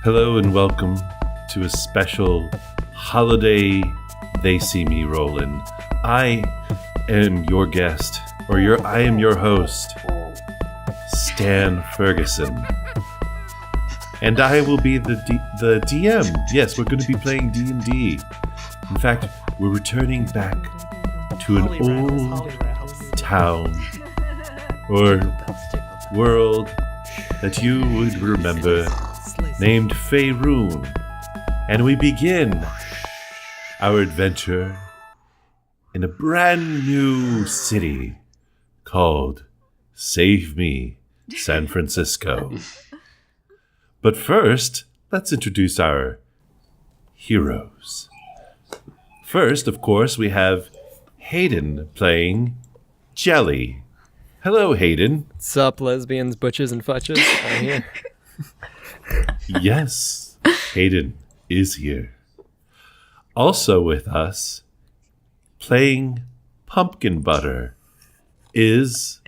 Hello and welcome to a special holiday They See Me Rollin'. I am your guest, I am your host, Stan Ferguson. And I will be the DM. Yes, we're going to be playing D&D. In fact, we're returning back to an old town or world that you would remember, named Faerun. And we begin our adventure in a brand new city called Save Me, San Francisco. But first, let's introduce our heroes. First, of course, we have Hayden playing Jelly. Hello, Hayden. What's up, lesbians, butches, and futches? I'm here. Yes, Hayden is here. Also with us, playing Pumpkin Butter, is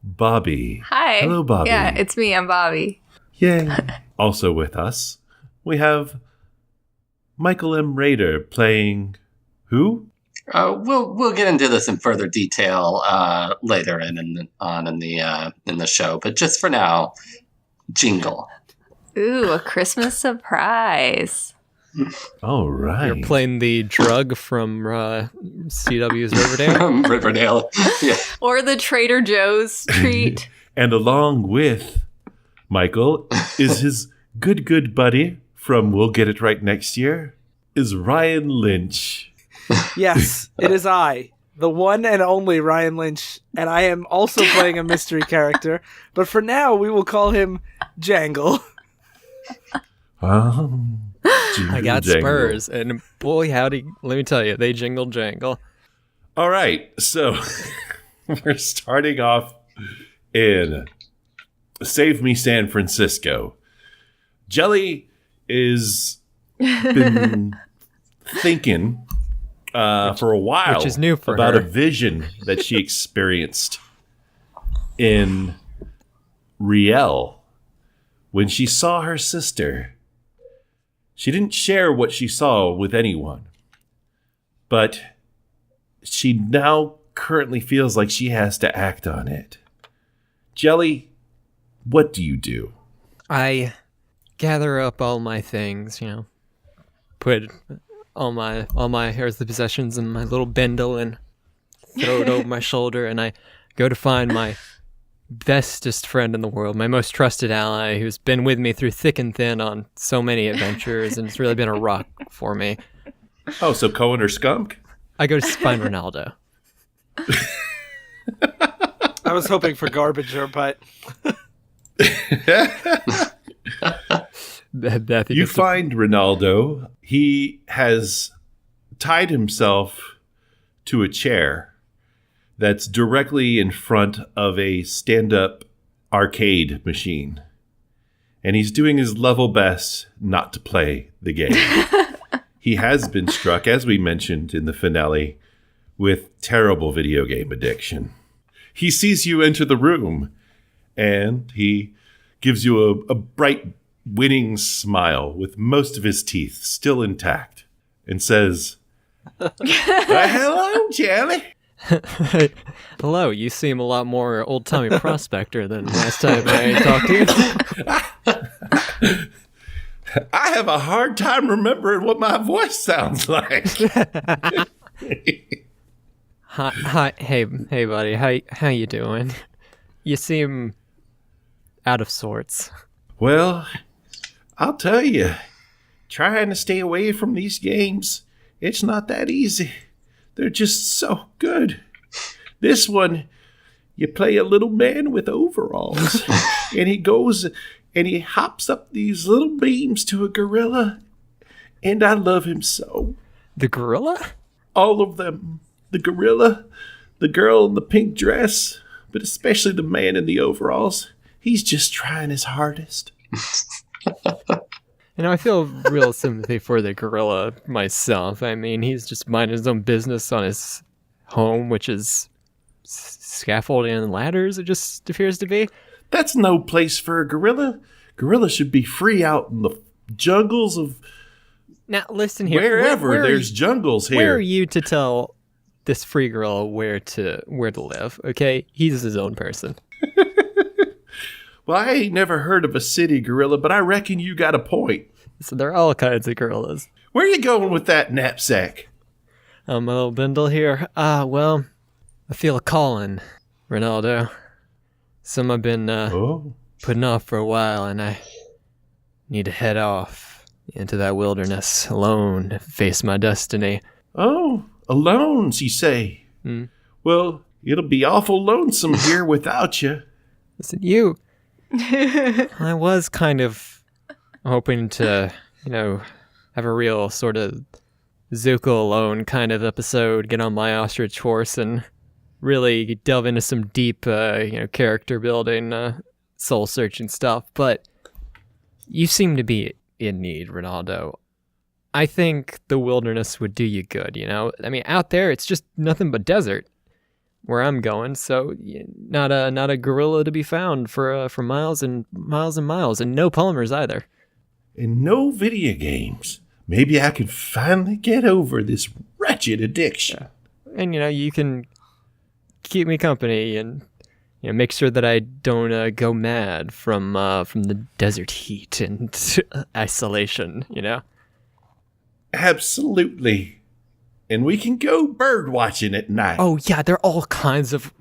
Bobbie. Hi. Hello, Bobbie. Yeah, it's me. I'm Bobbie. Yay. Also with us, we have Michael M. Rader playing who? We'll get into this in further detail later in the show, but just for now, Jingle. Ooh, a Christmas surprise. All right. You're playing the drug from CW's Riverdale? Riverdale, yeah. Or the Trader Joe's treat. And along with Michael is his good buddy from We'll Get It Right Next Year, is Ryan Lynch. Yes, it is I, the one and only Ryan Lynch, and I am also playing a mystery character, but for now we will call him Jangle. I got jangle. spurs, and boy, howdy, let me tell you, they jingle jangle. All right, so we're starting off in Save Me San Francisco. Jelly is been thinking for a while, which is new for about her. a vision that she experienced in Riel when she saw her sister. She didn't share what she saw with anyone, but she now currently feels like she has to act on it. Jelly, what do you do? I gather up all my things, put all my earthly possessions in my little bindle and throw it over my shoulder, and I go to find my bestest friend in the world, my most trusted ally, who's been with me through thick and thin on so many adventures, and it's really been a rock for me. Oh, so Cohen or Skunk? I go to find Ronaldo. I was hoping for Garbager, but... You find Ronaldo. He has tied himself to a chair that's directly in front of a stand-up arcade machine. And he's doing his level best not to play the game. He has been struck, as we mentioned in the finale, with terrible video game addiction. He sees you enter the room, and he gives you a bright, winning smile with most of his teeth still intact, and says, "Hello, Jelly." Hello, you seem a lot more old-timey prospector than last time I talked to you. I have a hard time remembering what my voice sounds like. Hi, hey, buddy, how you doing? You seem out of sorts. Well, I'll tell you, trying to stay away from these games, it's not that easy. They're just so good. This one, you play a little man with overalls, and he goes and he hops up these little beams to a gorilla, and I love him so. The gorilla? All of them. The gorilla, the girl in the pink dress, but especially the man in the overalls. He's just trying his hardest. I feel real sympathy for the gorilla myself. I mean, he's just minding his own business on his home, which is scaffolding and ladders, it just appears to be. That's no place for a gorilla. Gorilla should be free out in the jungles of Now listen here. wherever. Where There's jungles here. Where are you to tell this free girl where to live? Okay, he's his own person. Well, I ain't never heard of a city gorilla, but I reckon you got a point. So there are all kinds of gorillas. Where you going with that knapsack? My little bindle here. Well, I feel a calling, Ronaldo. Some I've been putting off for a while, and I need to head off into that wilderness alone to face my destiny. Oh, alone, you say? Well, it'll be awful lonesome here without you. Listen, you. I was kind of hoping to, have a real sort of Zuko alone kind of episode, get on my ostrich horse and really delve into some deep, character building, soul searching stuff. But you seem to be in need, Ronaldo. I think the wilderness would do you good, I mean, out there, it's just nothing but desert where I'm going. So not a gorilla to be found for miles and miles and miles, and no Palmers either. And no video games. Maybe I can finally get over this wretched addiction. Yeah. And, you can keep me company and make sure that I don't go mad from the desert heat and isolation, Absolutely. And we can go bird watching at night. Oh, yeah, there are all kinds of,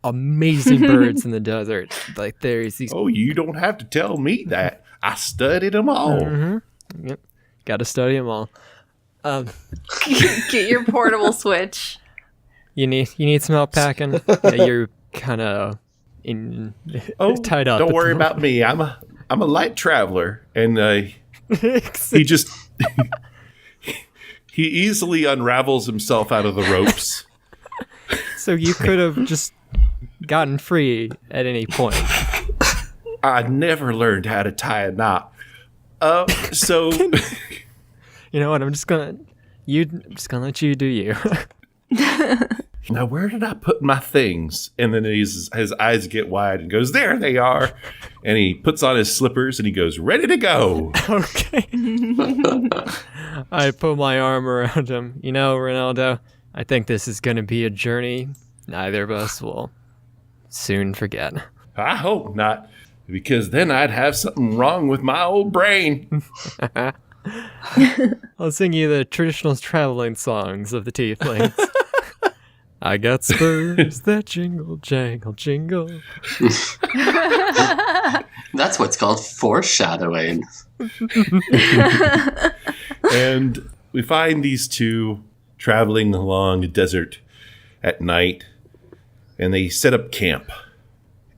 amazing birds in the desert. Like, there's these... Oh, you don't have to tell me that. I studied them all. Mm-hmm. Yep. Got to study them all. Get your portable Switch. You need some help packing? Yeah, you're kind of tied up. Don't worry about me. I'm a light traveler, and he just he easily unravels himself out of the ropes. So you could have just gotten free at any point. I never learned how to tie a knot. So you know what? I'm just gonna let you do you. Now, where did I put my things? And then his eyes get wide and goes, there they are. And he puts on his slippers and he goes, ready to go. Okay. I put my arm around him. Ronaldo, I think this is going to be a journey neither of us will soon forget. I hope not, because then I'd have something wrong with my old brain. I'll sing you the traditional traveling songs of the Tieflings. I got spurs that jingle, jangle, jingle. That's what's called foreshadowing. And we find these two traveling along a desert at night, and they set up camp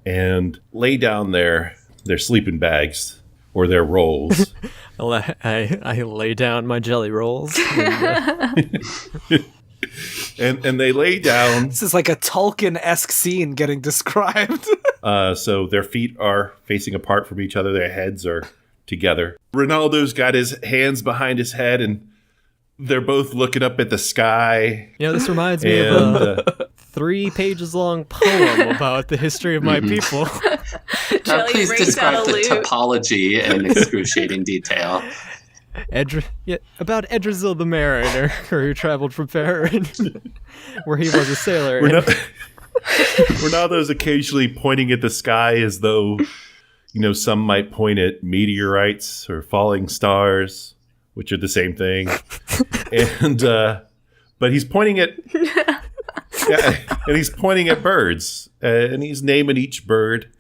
and lay down their sleeping bags or their rolls. I lay down my jelly rolls. And they lay down. This is like a Tolkien-esque scene getting described. So their feet are facing apart from each other. Their heads are together. Ronaldo's got his hands behind his head, and they're both looking up at the sky. This reminds me of a 3 pages long poem about the history of my people. Please describe the topology in excruciating detail. About Edrazil the Mariner, who traveled from Faerun, where he was a sailor. Ronaldo's occasionally pointing at the sky as though, some might point at meteorites or falling stars, which are the same thing. And but he's pointing at birds, and he's naming each bird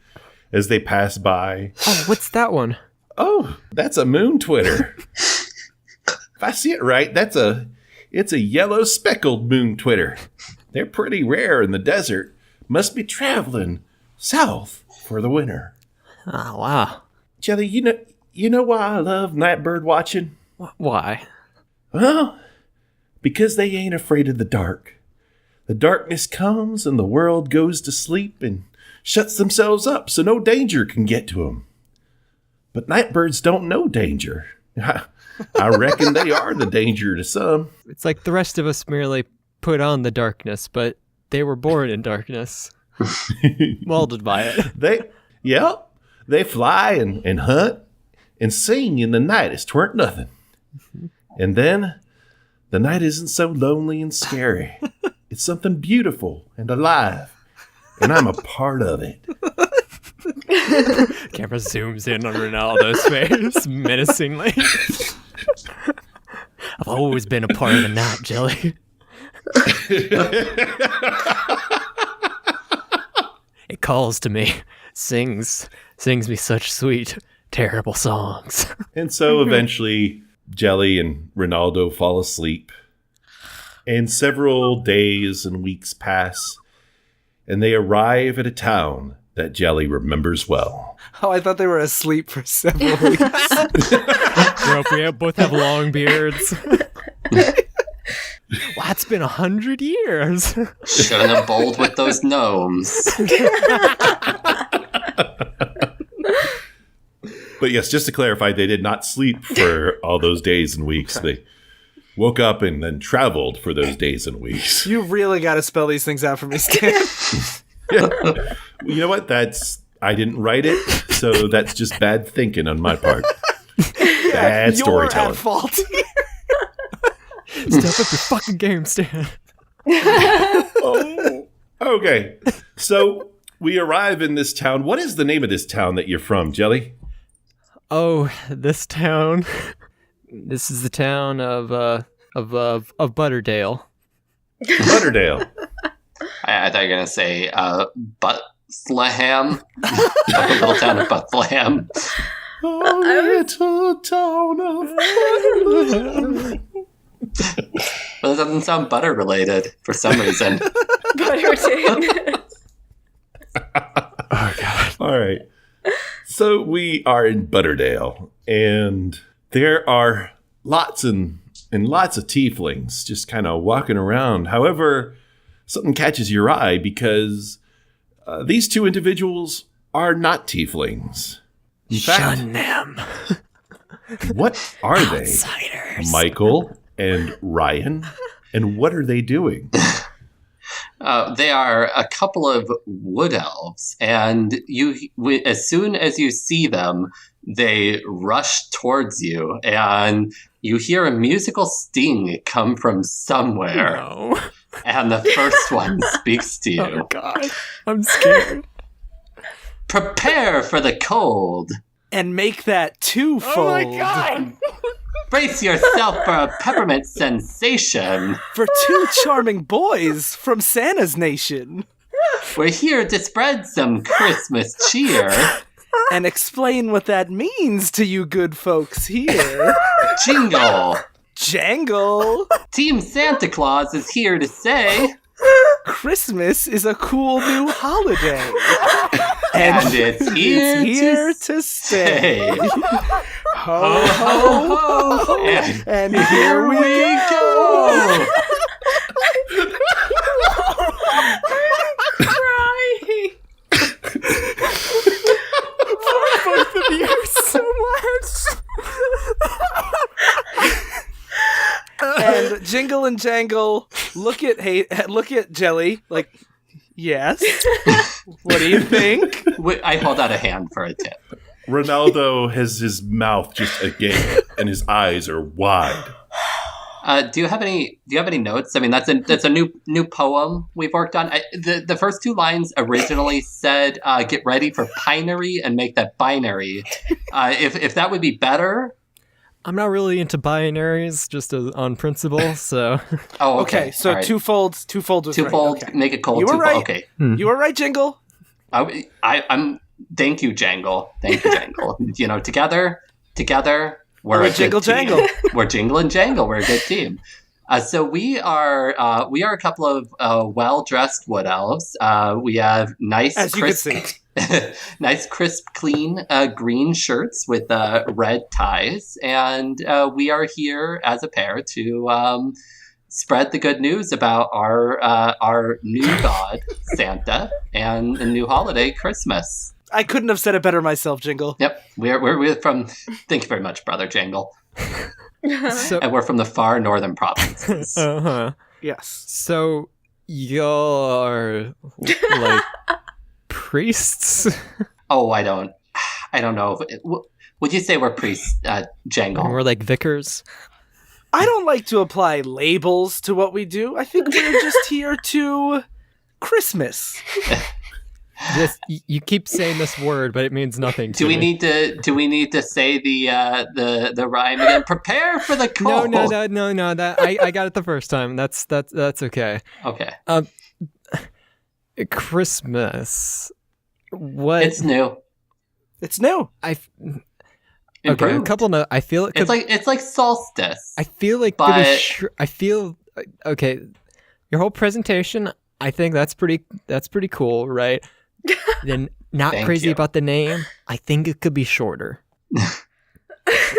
as they pass by. Oh, what's that one? Oh, that's a moon twitter. If I see it right, it's a yellow speckled moon twitter. They're pretty rare in the desert. Must be traveling south for the winter. Oh, wow. Jelly, you know why I love nightbird watching? Why? Well, because they ain't afraid of the dark. The darkness comes and the world goes to sleep and shuts themselves up so no danger can get to them. But nightbirds don't know danger. I reckon they are the danger to some. It's like the rest of us merely put on the darkness, but they were born in darkness. Molded by it. They fly and hunt and sing in the night as 'tweren't nothing. And then the night isn't so lonely and scary. It's something beautiful and alive, and I'm a part of it. Camera zooms in on Ronaldo's face menacingly. I've always been a part of the night, Jelly. It calls to me, sings me such sweet, terrible songs. And so eventually, Jelly and Ronaldo fall asleep. And several days and weeks pass, and they arrive at a town that Jelly remembers well. Oh, I thought they were asleep for several weeks. We both have long beards. Well, it's been 100 years. Shouldn't have bowled with those gnomes. But yes, just to clarify, they did not sleep for all those days and weeks. They woke up and then traveled for those days and weeks. You really got to spell these things out for me, Stan. You know what? I didn't write it, so that's just bad thinking on my part. Bad storytelling. You're at fault. Step up your fucking game, Stan. Oh, okay. So we arrive in this town. What is the name of this town that you're from, Jelly? Oh, this town. This is the town of Butterdale. Butterdale. I thought you were going to say Bethlehem. The little town of Bethlehem. Little town of Bethlehem. But it doesn't sound butter related for some reason. Butterton. Oh, God. All right. So we are in Butterdale, and there are lots and lots of tieflings just kind of walking around. However, something catches your eye because these two individuals are not tieflings. In fact, Shun them. what are they? Outsiders. Michael and Ryan, and what are they doing? They are a couple of wood elves, and as soon as you see them, they rush towards you, and you hear a musical sting come from somewhere. No. And the first one speaks to you. Oh, God. I'm scared. Prepare for the cold. And make that twofold. Oh, my God. Brace yourself for a peppermint sensation. For two charming boys from Santa's nation. We're here to spread some Christmas cheer. And explain what that means to you good folks here. Jingle. Jangle. Team Santa Claus is here to say... Christmas is a cool new holiday. And it's here to stay. Ho, ho, ho, ho. And here we go. Crying. Both of you so much. And Jingle and Jangle look at Jelly like, yes. What do you think? I hold out a hand for a tip. Ronaldo has his mouth just agape, and his eyes are wide. Do you have any notes? I mean, that's a new poem we've worked on. The first two lines originally said, "Get ready for pinery and make that binary." If that would be better. I'm not really into binaries, just on principle, so... Oh, Okay, so all right. twofold was Twofold, right. Okay. make it cold. You were Twofold. right. Okay. You were right, Jingle. I'm. Thank you, Jangle. Thank you, Jangle. You know, together, we're a Jingle good team. Jangle. We're Jingle and Jangle. We're a good team. So we are a couple of well-dressed wood elves. We have nice, As you crisp, can see. nice, crisp, clean green shirts with red ties, and we are here as a pair to spread the good news about our new god Santa and the new holiday Christmas. I couldn't have said it better myself, Jingle. Yep, we're from. Thank you very much, brother Jangle. So, And we're from the far northern provinces. uh-huh. Yes. So, y'all are, like, priests? Oh, I don't know. Would you say we're priests, Jangle? We're like vicars. I don't like to apply labels to what we do. I think we're just here to Christmas. You keep saying this word, but it means nothing to Do we me. need to say the rhyme again? Prepare for the cold. No. That I got it the first time. That's okay. Okay. Christmas. What? It's new. It's new. Okay, Improved. a couple. I feel it. It's like solstice. I feel like. I feel okay. Your whole presentation. I think that's pretty cool, right? Then not Thank crazy you. about the name. I think it could be shorter.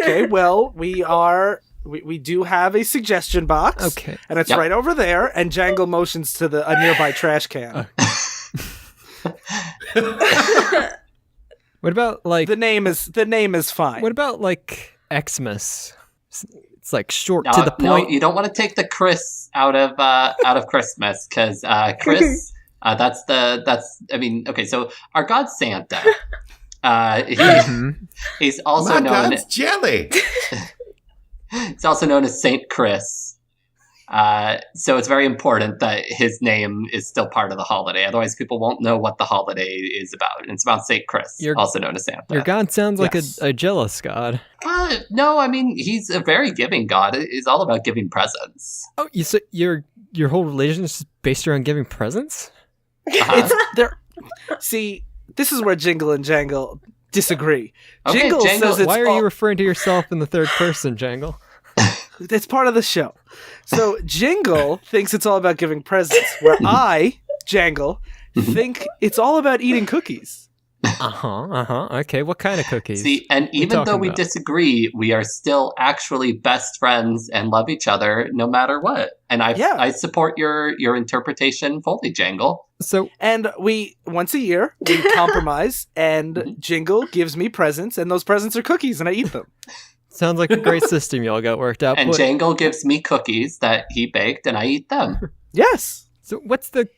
Okay, well, we do have a suggestion box. Okay. And it's Yep. right over there, and Jangle motions to a nearby trash can. What about like? The name is fine. What about like Xmas? It's like short to the No, point. you don't want to take the Chris out of Christmas because Chris. Okay. So our god Santa. He's also My known. God's jelly. He's also known as Saint Chris. So it's very important that his name is still part of the holiday. Otherwise, people won't know what the holiday is about. And it's about Saint Chris, also known as Santa. Your god sounds like Yes. a jealous god. No, I mean he's a very giving god. It's all about giving presents. Oh, so your whole religion is based around giving presents? It's there. See, this is where Jingle and Jangle disagree. Okay, Jingle Jangle, says it's Why are all- you referring to yourself in the third person, Jangle? It's part of the show. So Jingle thinks it's all about giving presents, where I, Jangle, think it's all about eating cookies. Okay, what kind of cookies? See, and even though talking we about? disagree, we are still actually best friends and love each other no matter what. And I support your interpretation fully, Jangle. So And once a year, we compromise, and Jingle gives me presents, and those presents are cookies, and I eat them. sounds like a great system y'all got worked out. And But- Jangle gives me cookies that he baked, and I eat them. Yes. So what's the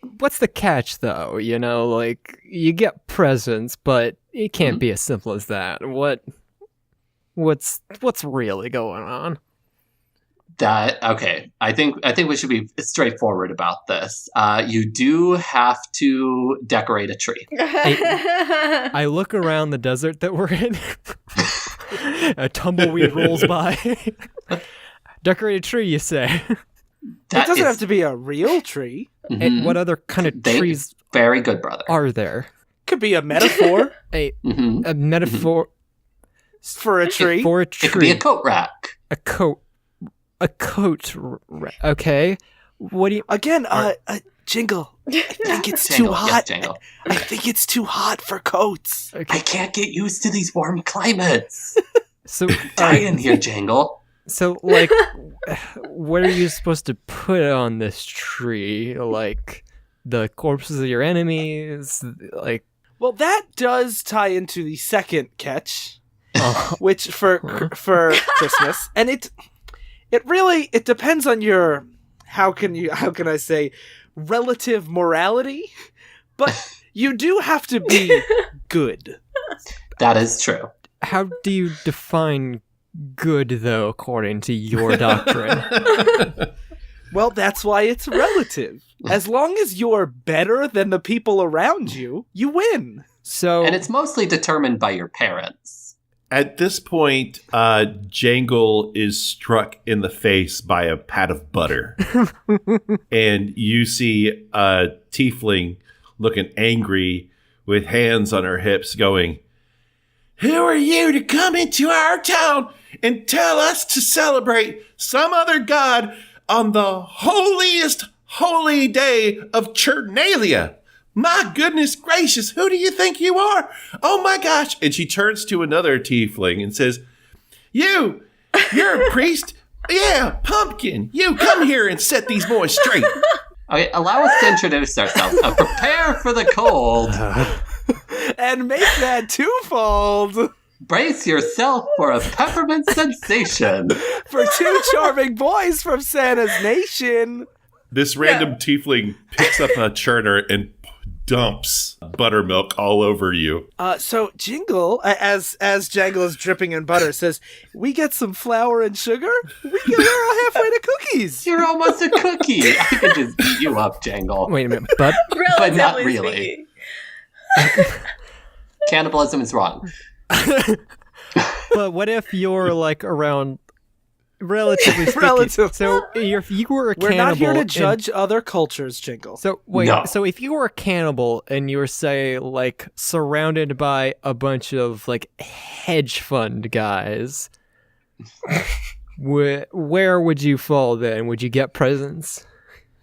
catch though? You know, like you get presents, but it can't be as simple as that. What's really going on? Okay. I think we should be straightforward about this. You do have to decorate a tree. I look around the desert that we're in. A tumbleweed rolls by. Decorate a tree, you say? It doesn't have to be a real tree. And what other kind of trees Very good, brother. are there? Could be a metaphor A Mhm. metaphor for a tree. for a It could be tree. a coat rack. A coat. Okay. What do you? Again, Jingle, I think it's too Jangle, yes, hot. Jangle. I think it's too hot for coats. I can't get used to these warm climates. So Dying here, Jangle. So, like, what are you supposed to put on this tree? Like, the corpses of your enemies? Like, Well, that does tie into the second catch, oh, which for Christmas, and it really depends on your how can I say relative morality, but you do have to be good. That is true. how do you define good, though, according to your doctrine? Well, that's why it's relative. As long as you're better than the people around you, you win. So, And it's mostly determined by your parents. At this point, Jangle is struck in the face by a pat of butter. And you see a tiefling looking angry with hands on her hips going, "Who are you to come into our town and tell us to celebrate some other god on the holiest holy day of Chernalia? My goodness gracious, who do you think you are? Oh my gosh." And she turns to another tiefling and says, you're a priest? Yeah, pumpkin. You come here and set these boys straight. Okay, allow us to introduce ourselves. Prepare for the cold. And make that twofold Brace yourself for a peppermint sensation. for two charming boys from Santa's Nation. This random tiefling picks up a churner and dumps buttermilk all over you. So Jingle, as Jangle is dripping in butter, says, "We get some flour and sugar. We're halfway to cookies." You're almost a cookie. I could just beat you up, Jangle. Wait a minute, but But not Relatively really. speaking. Cannibalism is wrong. but what if you're like around relatively speaking? Relative. So if you were a We're cannibal, not here to and- judge other cultures, Jingle. So wait, No. so if you were a cannibal and you were, say, like surrounded by a bunch of like hedge fund guys, where would you fall then? Would you get presents?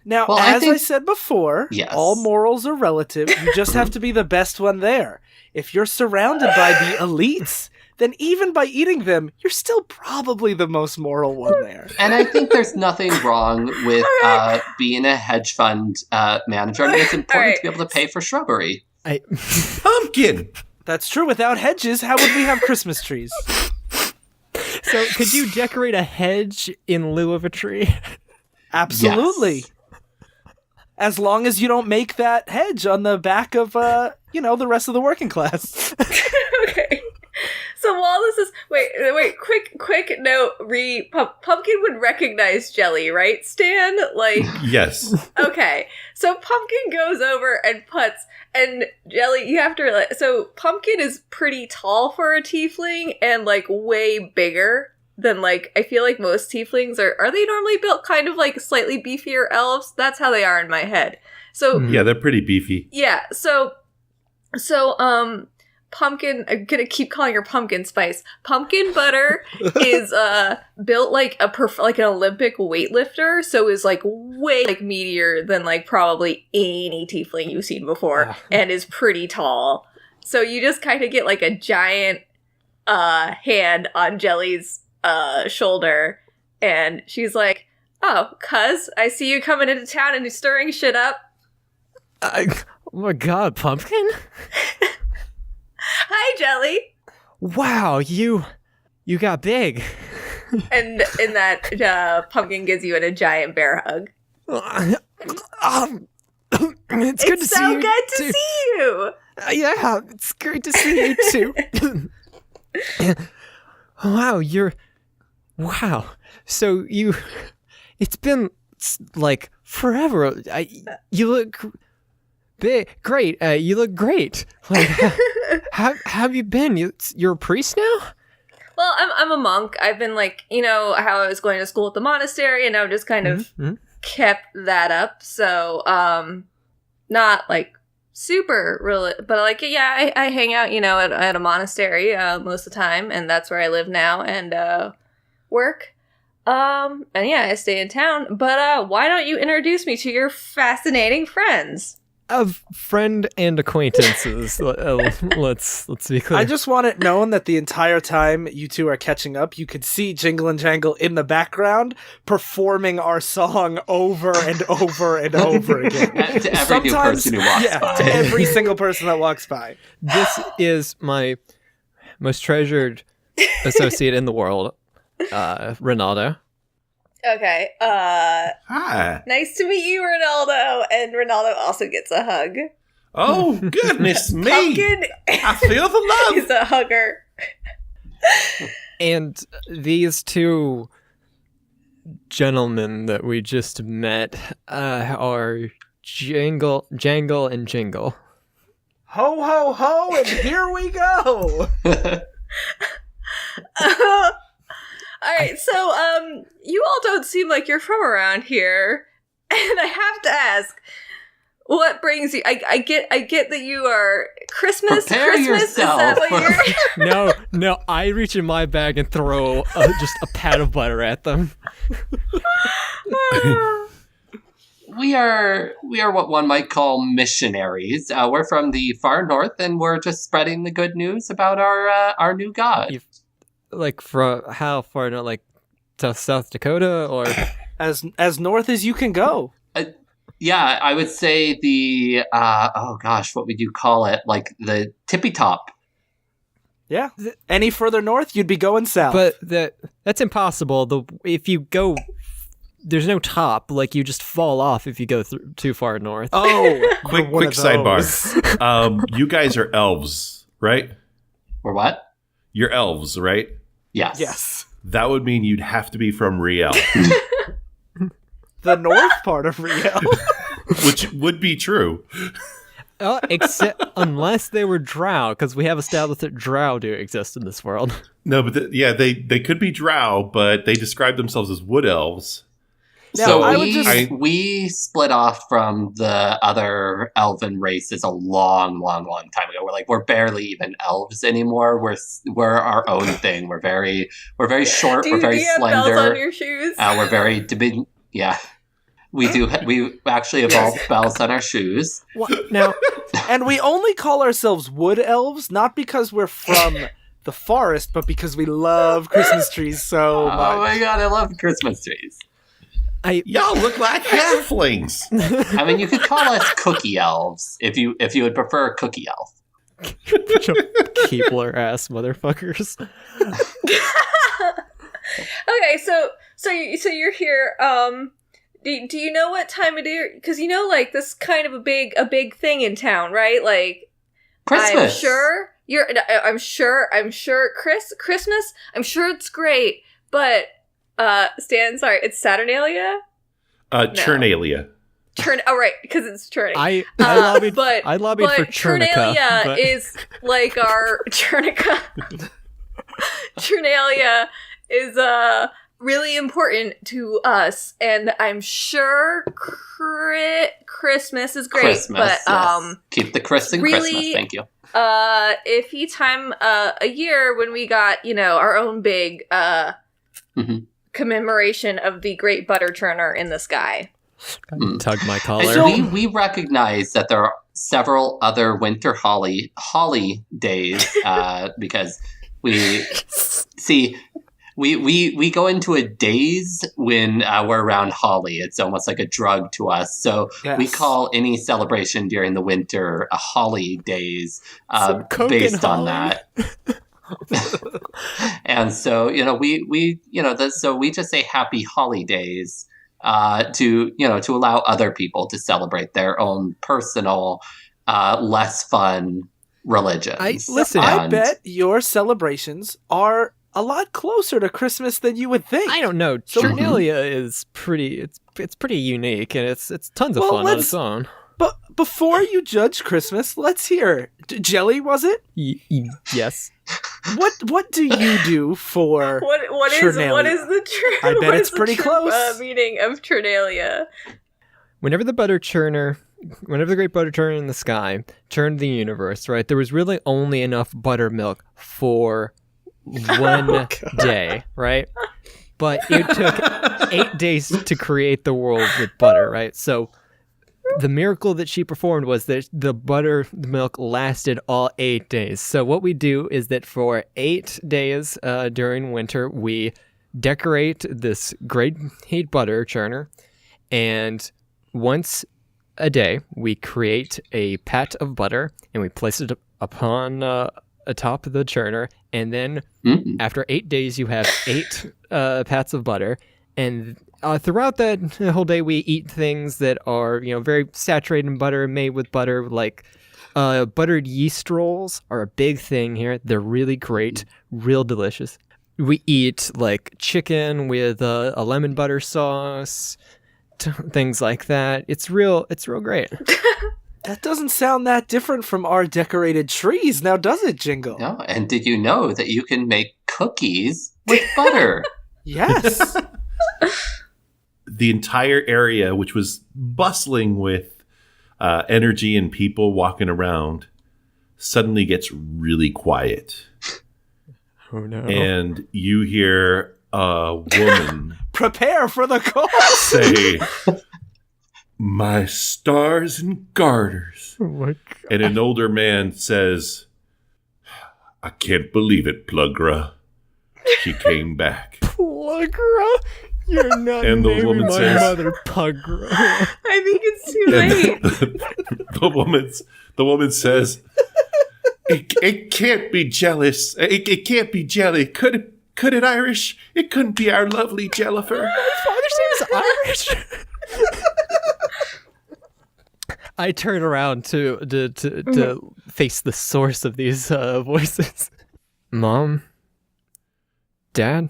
Now, Well, I as I think- said before, Yes. all morals are relative. You just have to be the best one there. If you're surrounded by the elites, then even by eating them, you're still probably the most moral one there. And I think there's nothing wrong with being a hedge fund manager. I mean, it's important to be able to pay for shrubbery. Pumpkin! That's true. Without hedges, how would we have Christmas trees? So could you decorate a hedge in lieu of a tree? Absolutely. Yes. As long as you don't make that hedge on the back of, the rest of the working class. Okay. So while this is wait, quick note. Pumpkin would recognize Jelly, right, Stan? Like, Yes. okay. So Pumpkin goes over and puts, and Jelly, you have to realize. So Pumpkin is pretty tall for a tiefling, and like way bigger than like I feel like most tieflings are. Are they normally built kind of like slightly beefier elves? That's how they are in my head. So Yeah, they're pretty beefy. yeah. So Pumpkin, I'm gonna keep calling her Pumpkin Spice. Pumpkin Butter is built like like an Olympic weightlifter, so is like way like meatier than like probably any tiefling you've seen before, and is pretty tall. So you just kind of get like a giant hand on Jelly's shoulder, and she's like, "Oh, cuz I see you coming into town and you're stirring shit up. Oh my god, Pumpkin! Hi, Jelly." Wow, you got big. And in that, Pumpkin gives you a giant bear hug. It's good to see so you. good to too. see you. Yeah, it's great to see you too. Wow, wow. So it's been like forever. You look great. You look great. Like, how have you been? You're a priest now? Well, I'm a monk. I've been like, how I was going to school at the monastery, and I've just kind of kept that up. So, not like super really, but like, yeah, I hang out, at a monastery most of the time, and that's where I live now and work. And yeah, I stay in town. But why don't you introduce me to your fascinating friends? Of friend and acquaintances. Let's be clear. I just want it known that the entire time you two are catching up, you could see Jingle and Jangle in the background performing our song over and over and over again. To every new person who walks by. To every single person that walks by. This is my most treasured associate in the world, Ronaldo. Okay. Hi. Nice to meet you, Ronaldo. And Ronaldo also gets a hug. Oh, goodness me. Pumpkin I feel the love. is a hugger. And these two gentlemen that we just met are Jangle and Jingle. Ho, ho, ho, and here we go! All right, so you all don't seem like you're from around here, and I have to ask, what brings you? I get that you are Christmas. Prepare Christmas yourself. Is that what you're? No, I reach in my bag and throw just a pat of butter at them. We are what one might call missionaries. We're from the far north, and we're just spreading the good news about our new god. Like, from how far? Not like to South Dakota or As north as you can go. Yeah, I would say the what would you call it? Like the tippy top. Yeah. Any further north, you'd be going south. But that's impossible. If you go there's no top. Like you just fall off if you go too far north. Oh, Quick one of sidebar. You guys are elves, right? We're what? You're elves, right? Yes. Yes. That would mean you'd have to be from Riel, The north part of Rio. which would be true. Except unless they were drow, because we have established that drow do exist in this world. No, but they could be drow, but they describe themselves as wood elves. So Now, we split off from the other elven races a long time ago. We're barely even elves anymore. We're our own thing. We're very short. We're very do you have slender. bells on your shoes? We're very yeah. We do. We actually evolved bells on our shoes. Now, And we only call ourselves wood elves, not because we're from the forest, but because we love Christmas trees so much. Oh my god, I love Christmas trees. Y'all look like halflings. I mean, you could call us cookie elves if you would prefer cookie elf. Keebler ass motherfuckers. Okay, so you're here. Do you know what time of year? Because like this is kind of a big thing in town, right? Like Christmas. I'm sure Christmas. I'm sure it's great, but Stan, sorry, it's Saturnalia. Chernalia. Oh right, because it's churning. I lobbied for Chernalia Churnica, is like our Churnica. Chernalia is really important to us, and I'm sure Christmas is great. Christmas, but yes. Keep the Chris in really, Christmas. Thank you. Iffy time a year when we got our own big commemoration of the great butter churner in the sky. Tug my collar. So we recognize that there are several other winter holly days because we see we go into a daze when we're around holly. It's almost like a drug to us. So Yes. we call any celebration during the winter a holly days Coke based and on holly. that. And so so we just say happy holidays to allow other people to celebrate their own personal less fun religions. I bet your celebrations are a lot closer to Christmas than you would think. I don't know. Chernalia is pretty. It's pretty unique, and it's tons of fun on its own. But before you judge Christmas, let's hear. Jelly, was it? Yes. What do you do for what is Chernalia? the true? I bet what it's is the pretty true, close. Meaning of Chernalia. Whenever the great butter churner in the sky turned the universe, right, there was really only enough buttermilk for one day, right? But it took 8 days to create the world with butter, right? So the miracle that she performed was that the buttermilk lasted all 8 days. So what we do is that for 8 days during winter, we decorate this great heat butter churner, and once a day, we create a pat of butter, and we place it upon atop the churner, and then after 8 days, you have 8 pats of butter, and throughout that whole day, we eat things that are, very saturated in butter, made with butter, like buttered yeast rolls are a big thing here. They're really great, real delicious. We eat like chicken with a lemon butter sauce, things like that. It's real great. That doesn't sound that different from our decorated trees, now does it, Jingle? No, and did you know that you can make cookies with butter? Yes. The entire area, which was bustling with energy and people walking around, suddenly gets really quiet. Oh no. And you hear a woman Prepare for the call. say, "My stars and garters." Oh my God. And an older man says, "I can't believe it, Plugra. She came back." Plugra? You're not And the naming woman my says- mother Pugra. I think it's too And late. the woman says, it can't be jealous. It can't be jelly. Could it, Irish? It couldn't be our lovely Jellifer." My father's name Irish. I turn around to face the source of these voices. Mom? Dad?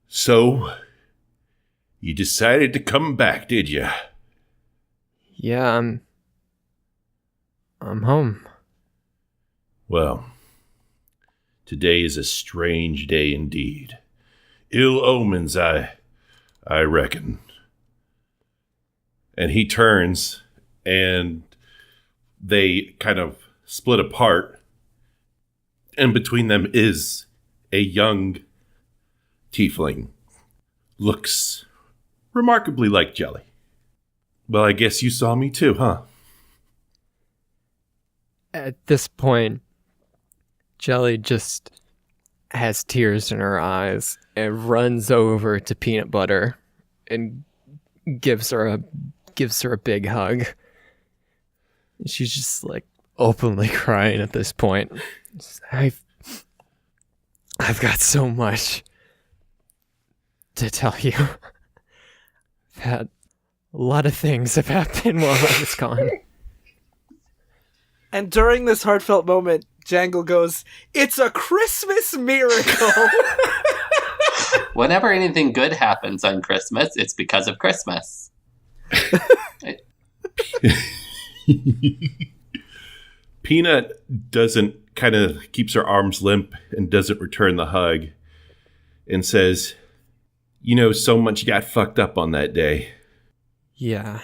So, you decided to come back, did you? Yeah, I'm home. Well, today is a strange day indeed. Ill omens, I reckon. And he turns, and they kind of split apart, and between them is a young tiefling. Looks remarkably like Jelly. Well, I guess you saw me too, huh? At this point, Jelly just has tears in her eyes and runs over to Peanut Butter and gives her a big hug. She's just like openly crying at this point. I've got so much to tell you. I've had a lot of things have happened while I was gone. And during this heartfelt moment, Jangle goes, "It's a Christmas miracle." Whenever anything good happens on Christmas, it's because of Christmas. Peanut keeps her arms limp and doesn't return the hug and says, so much got fucked up on that day. Yeah.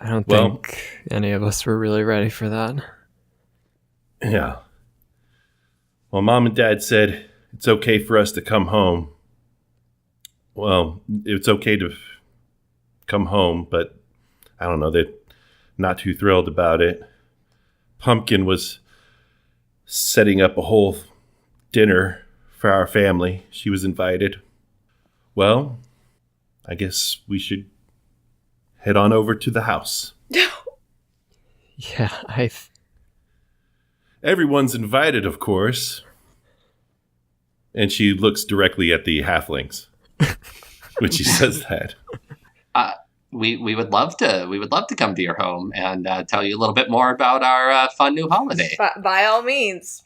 I don't think any of us were really ready for that. Yeah. Well, Mom and Dad said it's okay for us to come home. Well, it's okay to come home, but I don't know, they're not too thrilled about it. Pumpkin was setting up a whole dinner for our family. She was invited. Well, I guess we should head on over to the house. Yeah, Everyone's invited, of course. And she looks directly at the halflings when she says that. We would love to come to your home and tell you a little bit more about our fun new holiday. By all means.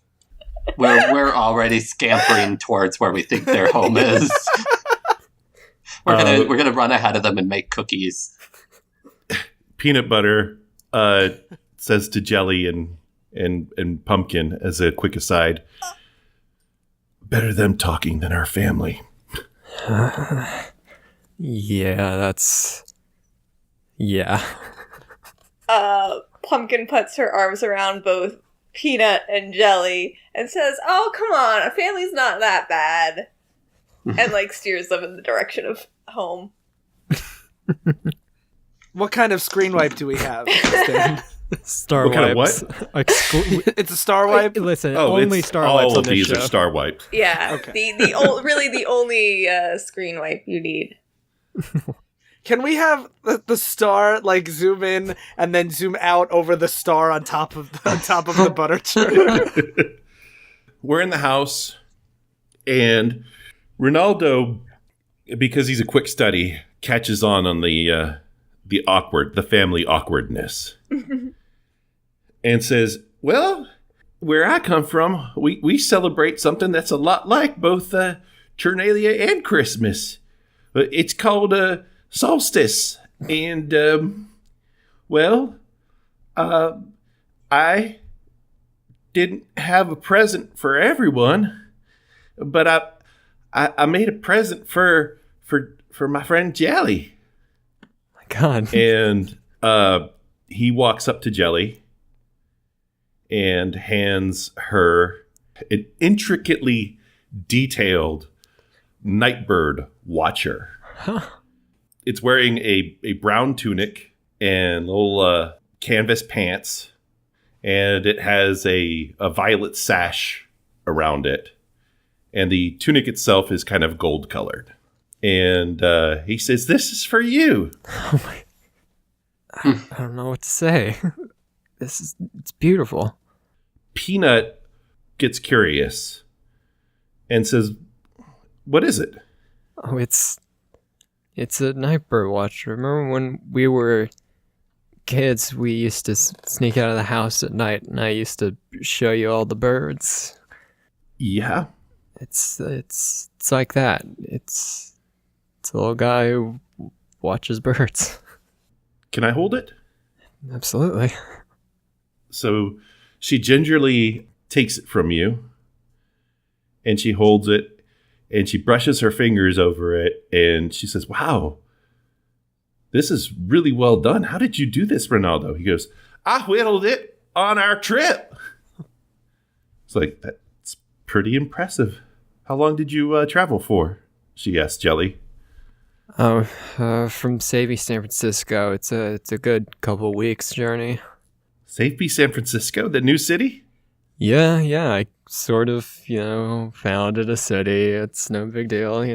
We're already scampering towards where we think their home is. We're gonna run ahead of them and make cookies. Peanut Butter says to Jelly and Pumpkin as a quick aside, better them talking than our family. Yeah. Pumpkin puts her arms around both Peanut and Jelly and says, "Oh, come on, a family's not that bad." And steers them in the direction of home. What kind of screen wipe do we have? Star what kind wipes. of what? It's a star wipe? Listen, only star wipes all on of this these show. are star wipes. Yeah, Okay. really the only screen wipe you need. Can we have the star zoom in and then zoom out over the star on top of the butter churn? We're in the house, and Ronaldo, because he's a quick study, catches on the family awkwardness, and says, "Well, where I come from, we celebrate something that's a lot like both Ternalia and Christmas. It's called solstice, and I didn't have a present for everyone, but I made a present for my friend Jelly." My God. And he walks up to Jelly and hands her an intricately detailed Nightbird watcher. Huh. It's wearing a brown tunic and little canvas pants, and it has a violet sash around it. And the tunic itself is kind of gold colored. And he says, "This is for you." Oh my. I don't know what to say. It's beautiful. Peanut gets curious and says, "What is it?" Oh, it's a Nightbird watch. Remember when we were kids, we used to sneak out of the house at night, and I used to show you all the birds. Yeah. It's like that. It's a little guy who watches birds. Can I hold it? Absolutely. So she gingerly takes it from you, and she holds it, and she brushes her fingers over it, and she says, "Wow, this is really well done. How did you do this, Ronaldo?" He goes, "I whittled it on our trip." It's like, that's pretty impressive. How long did you travel for? She asked Jelly. From Savvy, San Francisco. It's a good couple weeks journey. Safety, San Francisco, the new city? Yeah, I sort of, founded a city. It's no big deal, A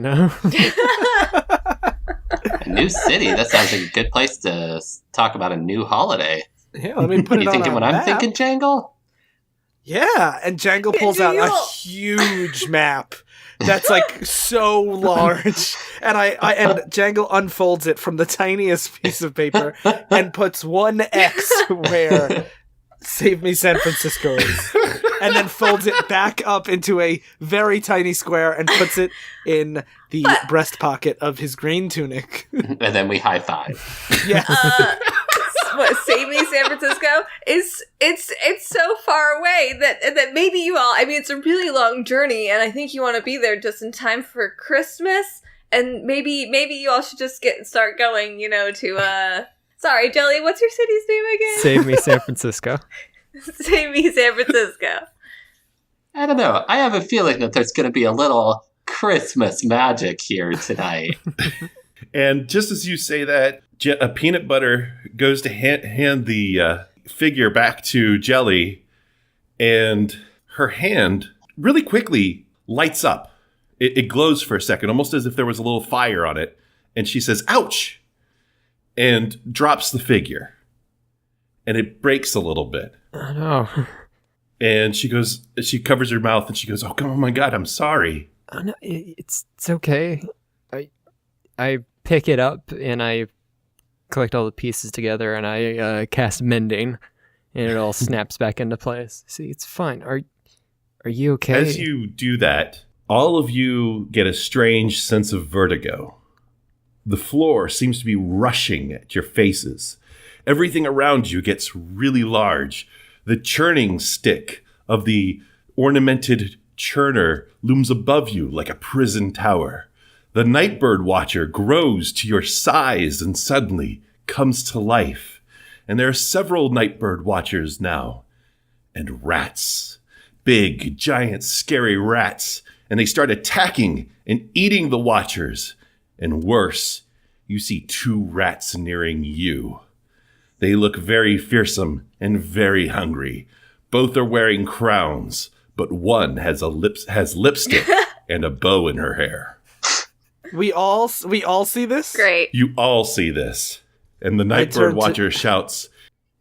new city? That sounds like a good place to talk about a new holiday. Yeah, let me put it You on thinking a what map. I'm thinking, Jangle? Yeah, and Jangle pulls out a huge map that's like so large, and and Jangle unfolds it from the tiniest piece of paper and puts one X where Save Me San Francisco is, and then folds it back up into a very tiny square and puts it in the breast pocket of his green tunic. And then we high five. Yes. What, Save Me San Francisco is it's so far away that maybe you all, I mean, it's a really long journey, and I think you want to be there just in time for Christmas, and maybe you all should just start going, to sorry, Jelly, what's your city's name again? Save Me San Francisco. Save Me San Francisco. I don't know. I have a feeling that there's going to be a little Christmas magic here tonight. And just as you say that, Peanut Butter goes to hand the figure back to Jelly, and her hand really quickly lights up. It glows for a second, almost as if there was a little fire on it. And she says, "Ouch!" and drops the figure. And it breaks a little bit. Oh, no. And she covers her mouth, and she goes, "Oh my God, I'm sorry." Oh, no, it's okay. I pick it up, and I collect all the pieces together, and I cast Mending, and it all snaps back into place. See, it's fine. Are you okay? As you do that, all of you get a strange sense of vertigo. The floor seems to be rushing at your faces. Everything around you gets really large. The churning stick of the ornamented churner looms above you like a prison tower. The Nightbird Watcher grows to your size and suddenly comes to life. And there are several Nightbird Watchers now. And rats. Big, giant, scary rats. And they start attacking and eating the Watchers. And worse, you see 2 rats nearing you. They look very fearsome and very hungry. Both are wearing crowns, but one has lipstick and a bow in her hair. We all see this? Great. You all see this. And the Nightbird Watcher shouts,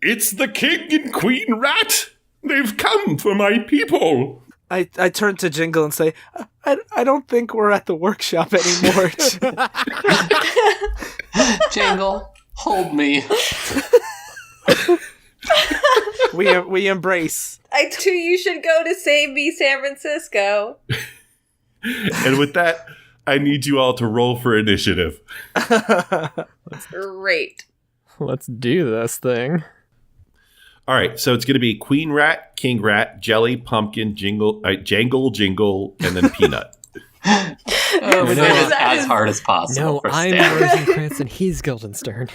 "It's the King and Queen Rat! They've come for my people!" I turn to Jingle and say, I don't think we're at the workshop anymore. Jangle, hold me. We embrace. You should go to Save Me San Francisco. And with that, I need you all to roll for initiative. Great. Let's do this thing. All right, so it's going to be Queen Rat, King Rat, Jelly, Pumpkin, Jangle, and then Peanut. We're doing this as hard as possible. No, for I'm Stan. Rosencrantz and he's Guildenstern.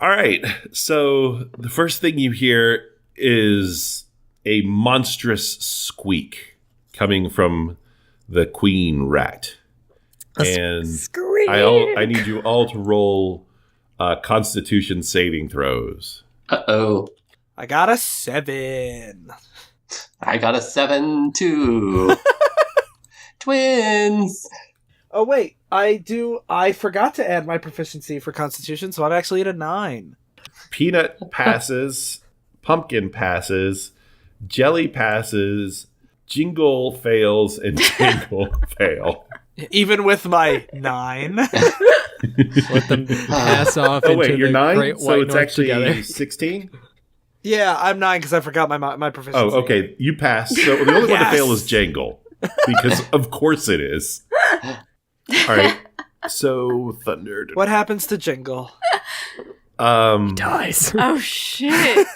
All right, so the first thing you hear is a monstrous squeak coming from the Queen Rat. And I need you all to roll Constitution saving throws. Uh-oh. I got a 7. I got a 7 too. Twins. Oh wait, I forgot to add my proficiency for Constitution, so I'm actually at a 9. Peanut passes, Pumpkin passes, Jelly passes, Jingle fails and Jingle fail. Even with my 9. Let them pass off Oh into wait, you're the 9, Great so White it's North actually together. 16. Yeah, I'm 9 because I forgot my proficiency. Oh, okay, you pass. So the only one to Yes. fail is Jangle, because of course it is. All right. So Thunder. What happens to Jingle? Dies. Oh shit!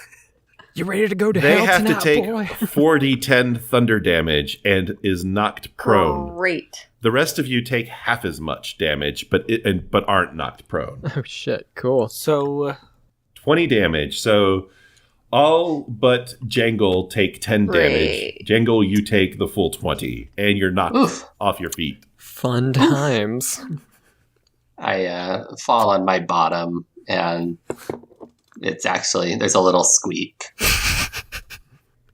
You ready to go to They hell have to tonight, take boy? 4d10 thunder damage and is knocked prone. Great. The rest of you take half as much damage, but aren't knocked prone. Oh shit! Cool. So 20 damage. So all but Jangle take 10 damage. Great. Jangle, you take the full 20, and you're knocked Oof. off your feet. Fun times. I fall on my bottom, and it's actually, there's a little squeak.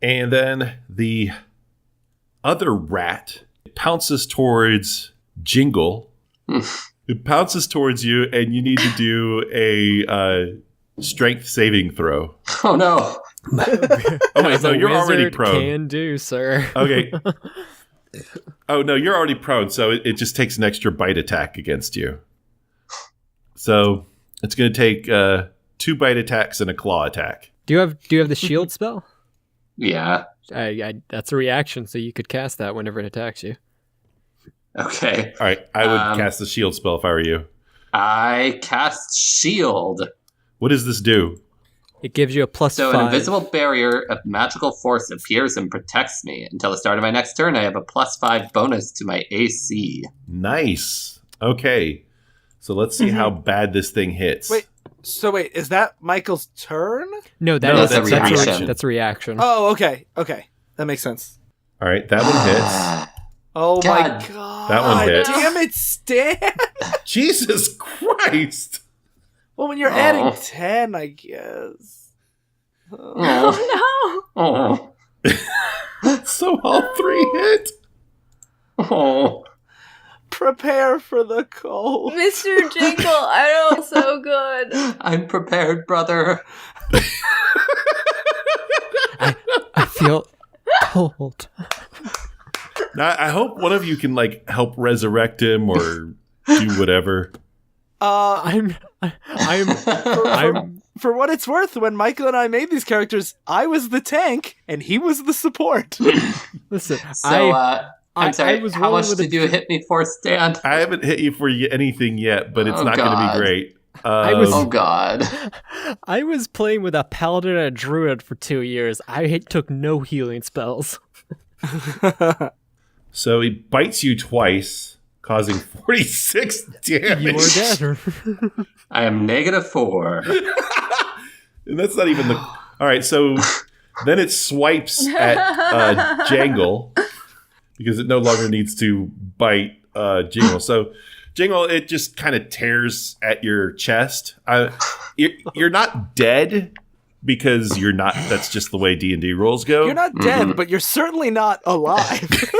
And then the other rat pounces towards Jingle. It pounces towards you, and you need to do a strength saving throw. Oh no! Oh wait, As no, a you're already wizard prone. Can do, sir. Okay. Oh no, you're already prone, so it just takes an extra bite attack against you. So it's going to take 2 bite attacks and a claw attack. Do you have the shield spell? Yeah. That's a reaction, so you could cast that whenever it attacks you. Okay. All right, I would cast the shield spell if I were you. I cast Shield. What does this do? It gives you a +5. So an invisible barrier of magical force appears and protects me. Until the start of my next turn, I have a +5 bonus to my AC. Nice. Okay. So let's see how bad this thing hits. wait, is that Michael's turn? No, No, that's a reaction. That's a reaction. Oh, okay, that makes sense. All right, that one hits. Oh God. my god! That one hit. Damn it, Stan! Jesus Christ. Well, when you're Oh. adding 10, I guess. Oh Oh. So all 3 hit? Oh. Prepare for the no, cold. Mr. Jingle, I know so good. I'm prepared, brother. I feel cold. Now, I hope one of you can help resurrect him or do whatever. I'm For what it's worth, when Michael and I made these characters, I was the tank and he was the support. listen. So, I'm I sorry, was how rolling much with did you hit me for, Stan? I haven't hit you for anything yet, but it's Oh, not going to God. be great. Oh, God. I was playing with a paladin and a druid for 2 years. I took no healing spells. So he bites you twice, causing 46 damage. You are dead. I am -4. And that's not even the... All right, so then it swipes at Jangle because it no longer needs to bite Jingle. So Jingle, it just kind of tears at your chest. You're not dead because you're not... That's just the way D&D rules go. You're not dead, but you're certainly not alive.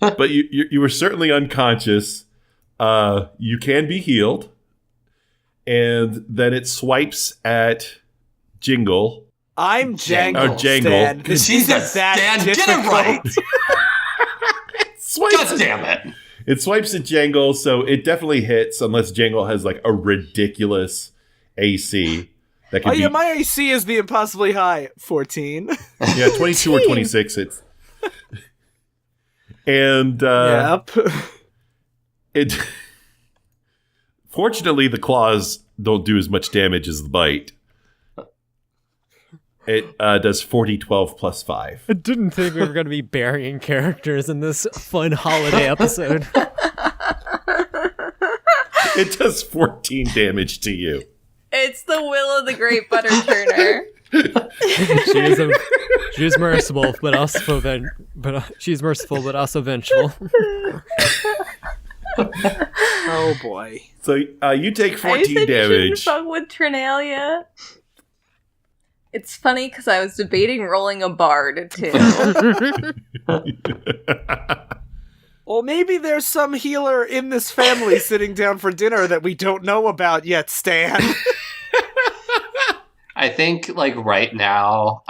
But you were certainly unconscious. You can be healed. And then it swipes at Jingle. I'm Jangle. Oh, Jangle. Stan. This Jesus, isn't that Stan, get it difficult. right. Swipes God damn it. It swipes at Jangle, so it definitely hits unless Jangle has a ridiculous AC. That could Oh yeah, be my AC is the impossibly high 14. 22 or 26. It's and Yep. it. Fortunately, the claws don't do as much damage as the bite. It does 40, 12 plus 5. I didn't think we were going to be burying characters in this fun holiday episode. It does 14 damage to you. It's the will of the great butter churner. She is merciful, but also she's merciful, but also vengeful. Oh boy. So you take I 14 said you shouldn't damage. fuck with Trinalia. It's funny because I was debating rolling a bard too. Well, maybe there's some healer in this family sitting down for dinner that we don't know about yet, Stan. I think, right now,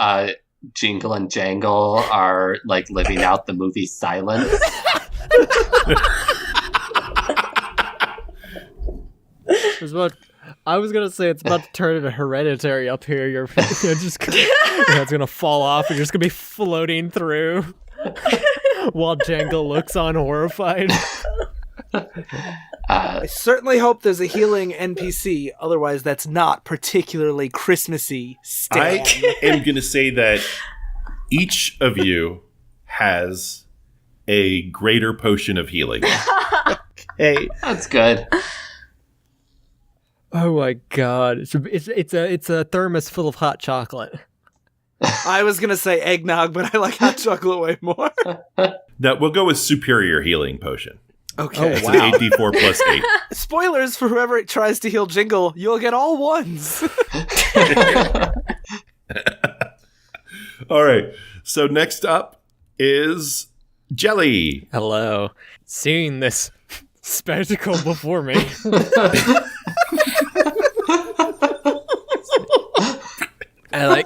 Jingle and Jangle are like living out the movie Silence. I was gonna say it's about to turn into Hereditary up here. You're just your head's gonna fall off. And you're just gonna be floating through while Jangle looks on horrified. I certainly hope there's a healing NPC. Otherwise, that's not particularly Christmassy. Stan. I am going to say that each of you has a greater potion of healing. Hey, That's good. Oh my god! It's a thermos full of hot chocolate. I was gonna say eggnog, but I like hot chocolate way more. Now, we'll go with superior healing potion. Okay. It's an 8d4 plus 8. Spoilers for whoever tries to heal Jingle. You'll get all ones. All right. So next up is Jelly. Hello. Seeing this spectacle before me. I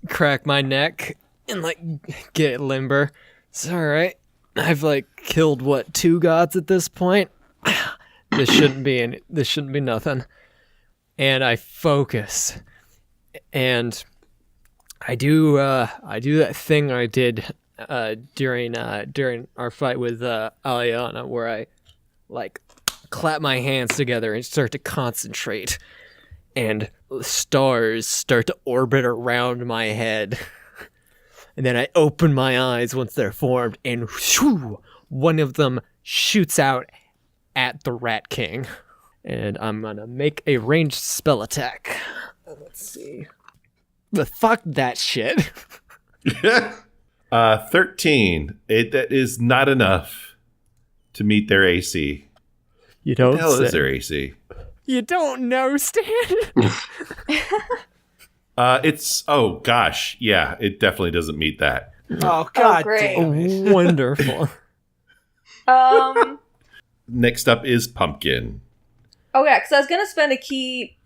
crack my neck and get limber. It's alright. I've killed 2 gods at this point. This shouldn't be nothing. And I focus. And I do that thing I did during our fight with Aliana, where I clap my hands together and start to concentrate, and stars start to orbit around my head. And then I open my eyes once they're formed, and whoo, one of them shoots out at the Rat King. And I'm gonna make a ranged spell attack. Let's see. But fuck that shit. 13. That is not enough to meet their AC. You don't What the hell say. is their AC? You don't know, Stan? Oh gosh, yeah, it definitely doesn't meet that. Oh god, great. damn it. Wonderful. Next up is Pumpkin. Oh yeah, because I was gonna spend a key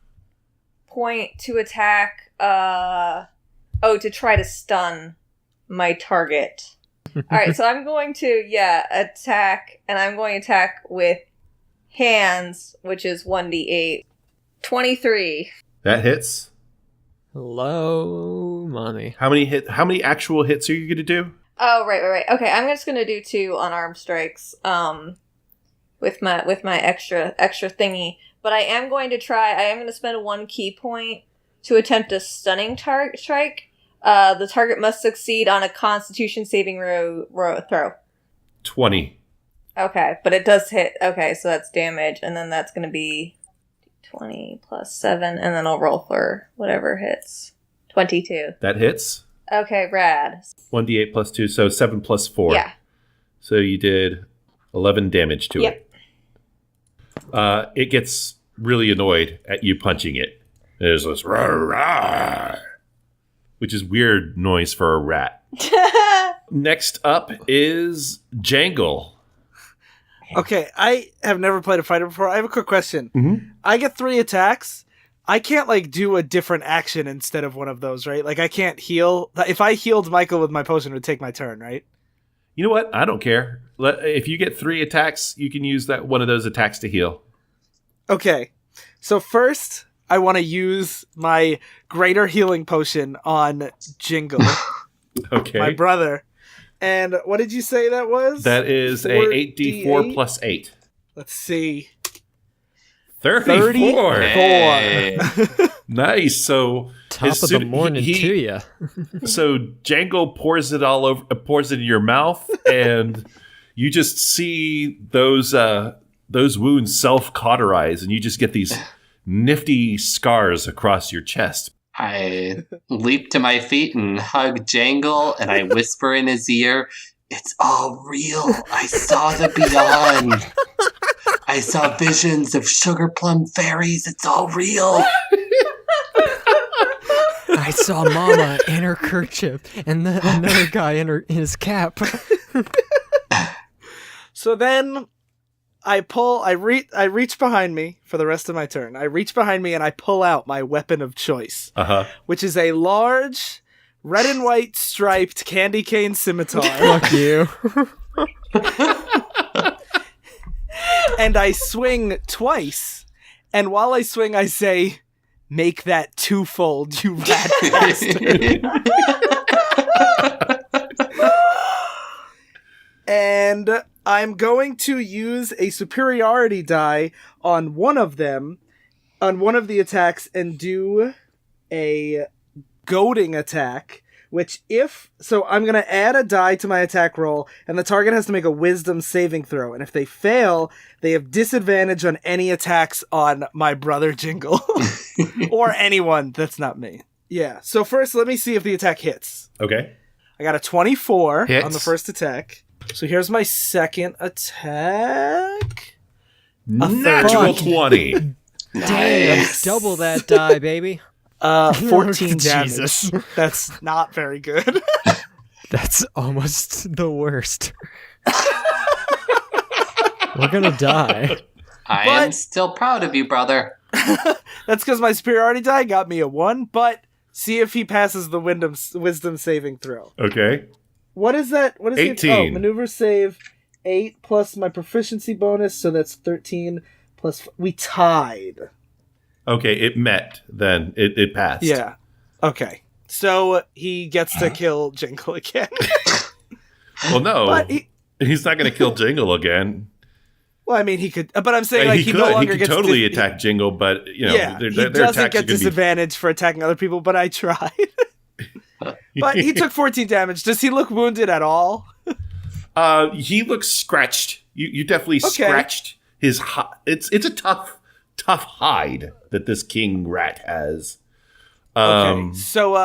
point to attack. To try to stun my target. All right, so I'm going to attack, and I'm going to attack with hands, which is 1d8. 23. That hits. Hello, mommy. How many actual hits are you going to do? Oh, right. Okay, I'm just gonna do 2 unarmed strikes. With my extra thingy, but I am going to spend 1 key point to attempt a stunning strike. The target must succeed on a Constitution saving throw. 20. Okay, but it does hit. Okay, so that's damage, and then that's going to be 20 plus 7, and then I'll roll for whatever hits. 22. That hits. Okay, rad. 1d8 plus 2, so 7 plus 4. Yeah. So you did 11 damage to it. It gets really annoyed at you punching it. There's this rah, rah, which is weird noise for a rat. Next up is Jangle. Okay, I have never played a fighter before. I have a quick question. Mm-hmm. I get 3 attacks. I can't do a different action instead of one of those, right? I can't heal. If I healed Michael with my potion, it would take my turn, right? You know what? I don't care. If you get 3 attacks, you can use that one of those attacks to heal. Okay, so first I want to use my greater healing potion on Jingle, Okay. my brother. And what did you say that was? That is a 8d4 plus 8. Let's see. 34. Hey. Nice. So Top as of soon- the morning he- to ya. So Jangle pours it all over, pours it in your mouth, and you just see those wounds self-cauterize, and you just get these nifty scars across your chest. I leap to my feet and hug Jangle, and I whisper in his ear, "It's all real. I saw the beyond. I saw visions of sugar plum fairies. It's all real." I saw Mama in her kerchief and another guy in his cap. So then I reach behind me for the rest of my turn. I reach behind me and I pull out my weapon of choice, Uh-huh. which is a large red and white striped candy cane scimitar. Fuck you. And I swing twice. And while I swing, I say, make that twofold, you rat bastard. And I'm going to use a superiority die on one of them, on one of the attacks, and do a goading attack, which so I'm going to add a die to my attack roll, and the target has to make a wisdom saving throw. And if they fail, they have disadvantage on any attacks on my brother Jingle. Or anyone that's not me. Yeah. So first, let me see if the attack hits. Okay. I got a 24 Hits. on the first attack. So here's my second attack. Natural 20. Damn, double that die, baby. 14 damage. Jesus. That's not very good. That's almost the worst. We're gonna die. I am still proud of you, brother. That's because my superiority die got me a 1, but see if he passes the wisdom saving throw. Okay. What is that? What is 18. Oh, maneuver save 8 plus my proficiency bonus, so that's 13 plus... We tied. Okay, it met then. It passed. Yeah. Okay. So he gets to kill Jingle again. Well, no. But He's not going to kill Jingle again. Well, I mean, he could... But I'm saying, like, he no longer he gets... could totally attack Jingle, but, you know... Yeah, their he doesn't attacks get are gonna be- disadvantage for attacking other people, but I tried. But he took 14 damage. Does he look wounded at all? He looks scratched. You definitely Okay. scratched his... It's a tough hide that this king rat has. Okay, so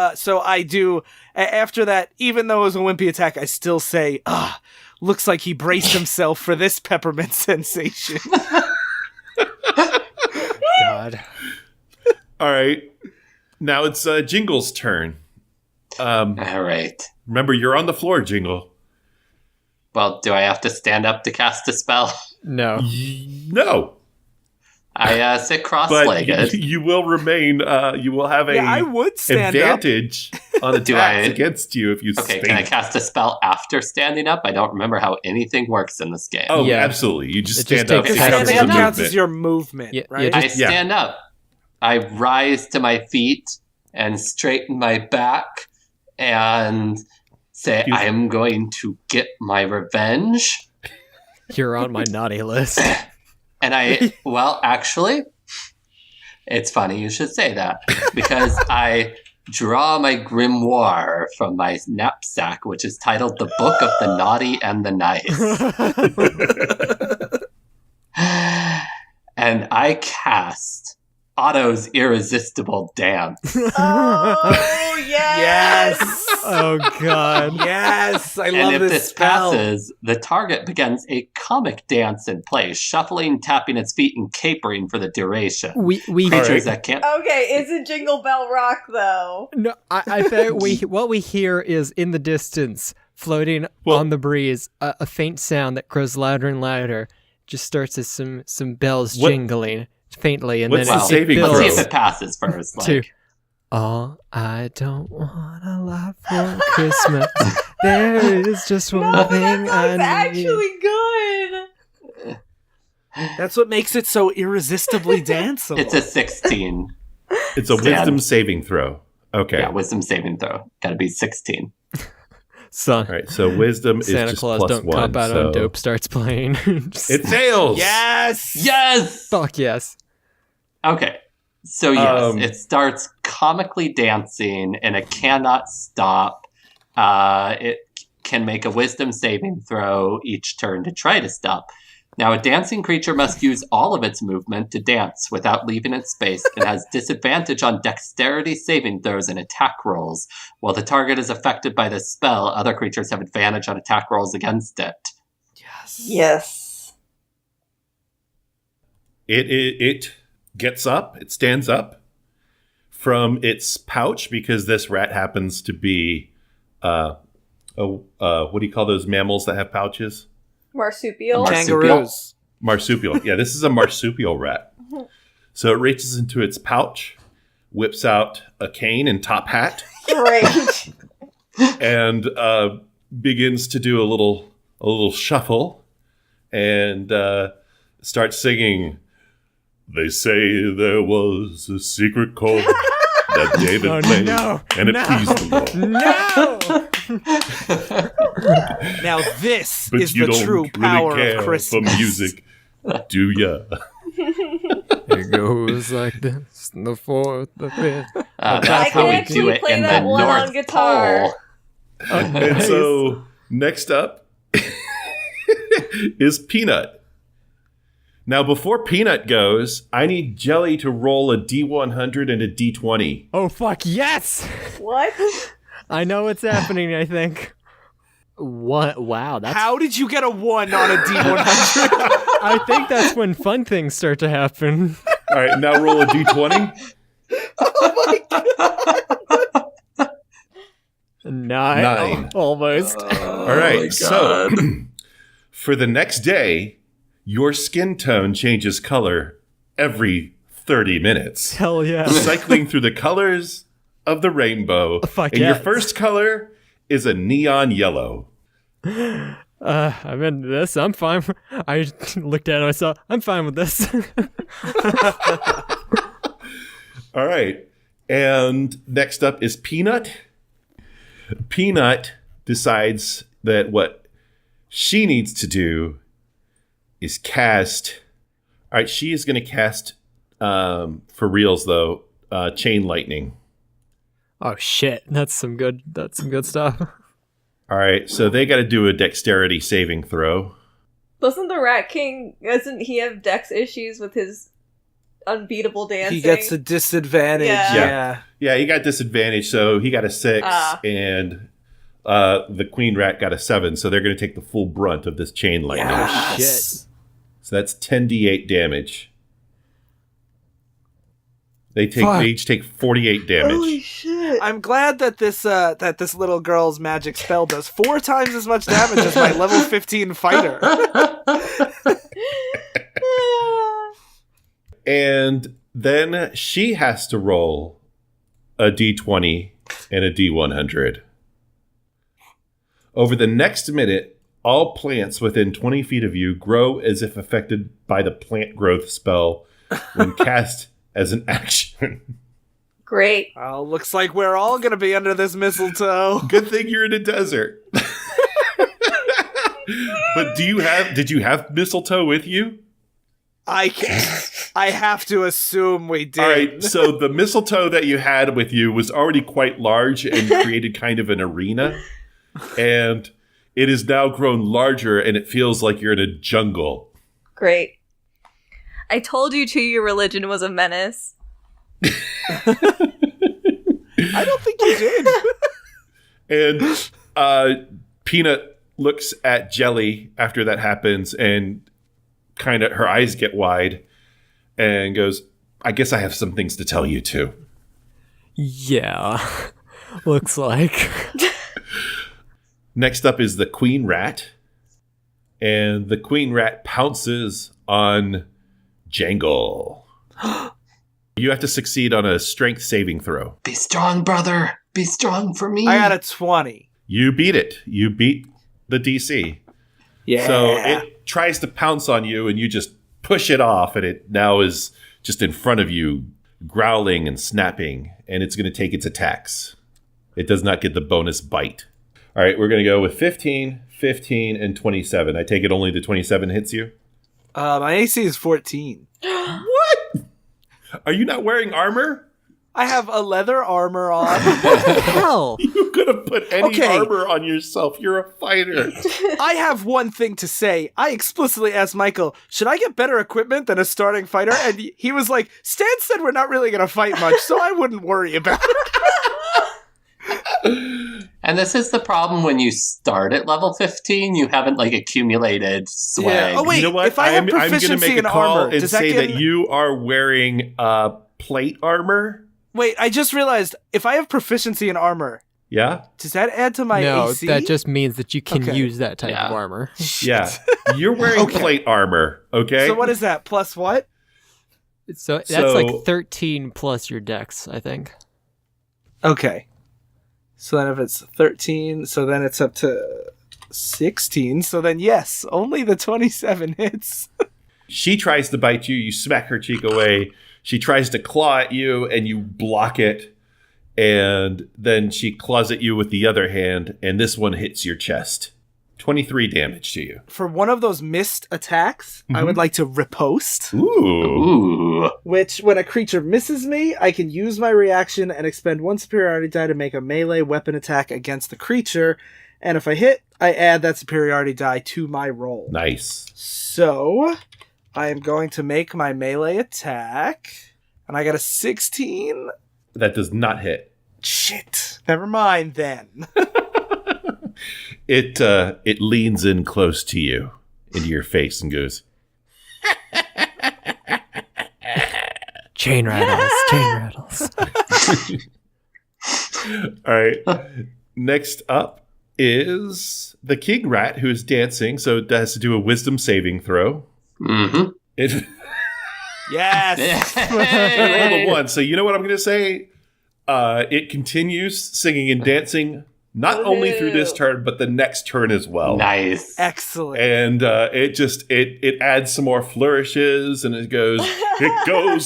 I do, after that, even though it was a wimpy attack, I still say, looks like he braced himself for this peppermint sensation. God. All right. Now it's Jingle's turn. All right. Remember, you're on the floor, Jingle. Well, do I have to stand up to cast a spell? No. No. I sit But cross-legged. you will remain, you will have Yeah, I would stand advantage on Do attacks I- against you if you Okay, stay. can I cast a spell after standing up? I don't remember how anything works in this game. Oh, Yeah. absolutely. You just It just stand up. takes and a counts second. as a Standing up counts as movement. your movement, Yeah, right? yeah, I stand up. I rise to my feet and straighten my back and say, I am going to get my revenge. You're on my naughty list. And well, actually, it's funny you should say that because I draw my grimoire from my knapsack, which is titled The Book of the Naughty and the Nice. And I cast Otto's Irresistible Dance. Oh, yes! Yes! Oh, God. Yes! I And love if this this spell. passes, the target begins a comic dance in place, shuffling, tapping its feet, and capering for the duration. We Creatures that can't... Okay, is it Jingle Bell Rock, though? No, I bet what we hear is in the distance, floating on the breeze, a faint sound that grows louder and louder. Just starts as some bells jingling faintly, and what's then the it saving builds Let's see if it passes first. to Like, "Oh, I don't want a lot for Christmas. There is just one No, thing I that need." song's actually good. That's what makes it so irresistibly danceable. it's a 16. It's a wisdom saving throw. Okay. Yeah, wisdom saving throw. Gotta be 16. Son, All right. So wisdom is Santa just Claus plus don't 1. cop out so on dope starts playing. It fails. Yes! Yes! Fuck yes. Okay. So, yes, Um, it starts comically dancing and it cannot stop. It can make a wisdom saving throw each turn to try to stop. Now, a dancing creature must use all of its movement to dance without leaving its space and has disadvantage on dexterity saving throws and attack rolls. While the target is affected by this spell, other creatures have advantage on attack rolls against it. Yes. Yes. It gets up. It stands up from its pouch because this rat happens to be what do you call those mammals that have pouches? Marsupial. Kangaroos. Marsupial. Yeah, this is a marsupial rat. So it reaches into its pouch, whips out a cane and top hat, Great. and begins to do a little shuffle and starts singing. They say there was a secret chord that David played, and it pleased the Lord. No! Now this But is you the don't true really power care of Christmas. for music, do ya? It goes like this, the fourth, the fifth. I That's can how we actually do it play in that the one on North guitar. Pole. And so next up is Peanut. Now, before Peanut goes, I need Jelly to roll a D100 and a D20. Oh, fuck, yes! What? I know what's happening, I think. What? Wow, that's... How did you get a 1 on a D100? I think that's when fun things start to happen. All right, now roll a D20. Nine. Almost. All right, so for the next day, your skin tone changes color every 30 minutes. Hell yeah. Cycling through the colors of the rainbow. Fuck and your yes. first color is a neon yellow. I'm into this. I'm fine. I looked at it myself. I'm fine with this. All right. And next up is Peanut. Peanut decides that what she needs to do is cast. All right, she is going to cast, for reals though, chain lightning. Oh shit, that's some good stuff. All right, so they got to do a dexterity saving throw. Doesn't the Rat King, doesn't he have dex issues with his unbeatable dancing? He gets a disadvantage. Yeah. Yeah, he got disadvantage, so he got a 6, and the Queen Rat got a 7, so they're going to take the full brunt of this chain lightning. Yes. Shit. So that's 10d8 damage. They each take 48 damage. Holy shit. I'm glad that this little girl's magic spell does 4 times as much damage as my level 15 fighter. And then she has to roll a d20 and a d100. Over the next minute, all plants within 20 feet of you grow as if affected by the plant growth spell when cast as an action. Great. Oh, looks like we're all gonna be under this mistletoe. Good thing you're in a desert. But did you have mistletoe with you? I have to assume we did. All right, so the mistletoe that you had with you was already quite large and created kind of an arena. And it is now grown larger and it feels like you're in a jungle. Great. I told you too, your religion was a menace. I don't think you did. And Peanut looks at Jelly after that happens and kind of her eyes get wide and goes, I guess I have some things to tell you too. Yeah. Looks like. Next up is the Queen Rat. And the Queen Rat pounces on Jangle. You have to succeed on a strength saving throw. Be strong, brother. Be strong for me. I got a 20. You beat it. You beat the DC. Yeah. So it tries to pounce on you and you just push it off and it now is just in front of you, growling and snapping, and it's going to take its attacks. It does not get the bonus bite. All right, we're going to go with 15, 15, and 27. I take it only the 27 hits you? My AC is 14. What? Are you not wearing armor? I have a leather armor on. Hell. You could have put any Okay. armor on yourself. You're a fighter. I have one thing to say. I explicitly asked Michael, should I get better equipment than a starting fighter? And he was like, Stan said we're not really going to fight much, so I wouldn't worry about it. And this is the problem when you start at level 15, you haven't accumulated swag. Oh, wait. You know what? if I have I'm going to proficiency make a in call armor, and does that say give that you are wearing plate armor. Wait, I just realized, if I have proficiency in armor, Yeah? does that add to my No, AC? that just means that you can Okay. use that type Yeah. of armor. Yeah. You're wearing Okay. plate armor, okay? So what is that? Plus what? So that's So- like 13 plus your dex, I think. Okay. So then if it's 13, so then it's up to 16. So then, yes, only the 27 hits. She tries to bite you. You smack her cheek away. She tries to claw at you, and you block it. And then she claws at you with the other hand, and this one hits your chest. 23 damage to you. For one of those missed attacks, I would like to riposte. Ooh. Which, when a creature misses me, I can use my reaction and expend 1 superiority die to make a melee weapon attack against the creature. And if I hit, I add that superiority die to my roll. Nice. So, I am going to make my melee attack. And I got a 16. That does not hit. Shit. Never mind then. It leans in close to you, into your face, and goes, Chain rattles. all right. Next up is the king rat, who is dancing, so it has to do a wisdom saving throw. Mm-hmm. It Yes. rolled a 1, so you know what I'm going to say? It continues singing and dancing, not only through this turn, but the next turn as well. Nice. Excellent. And it adds some more flourishes, and it goes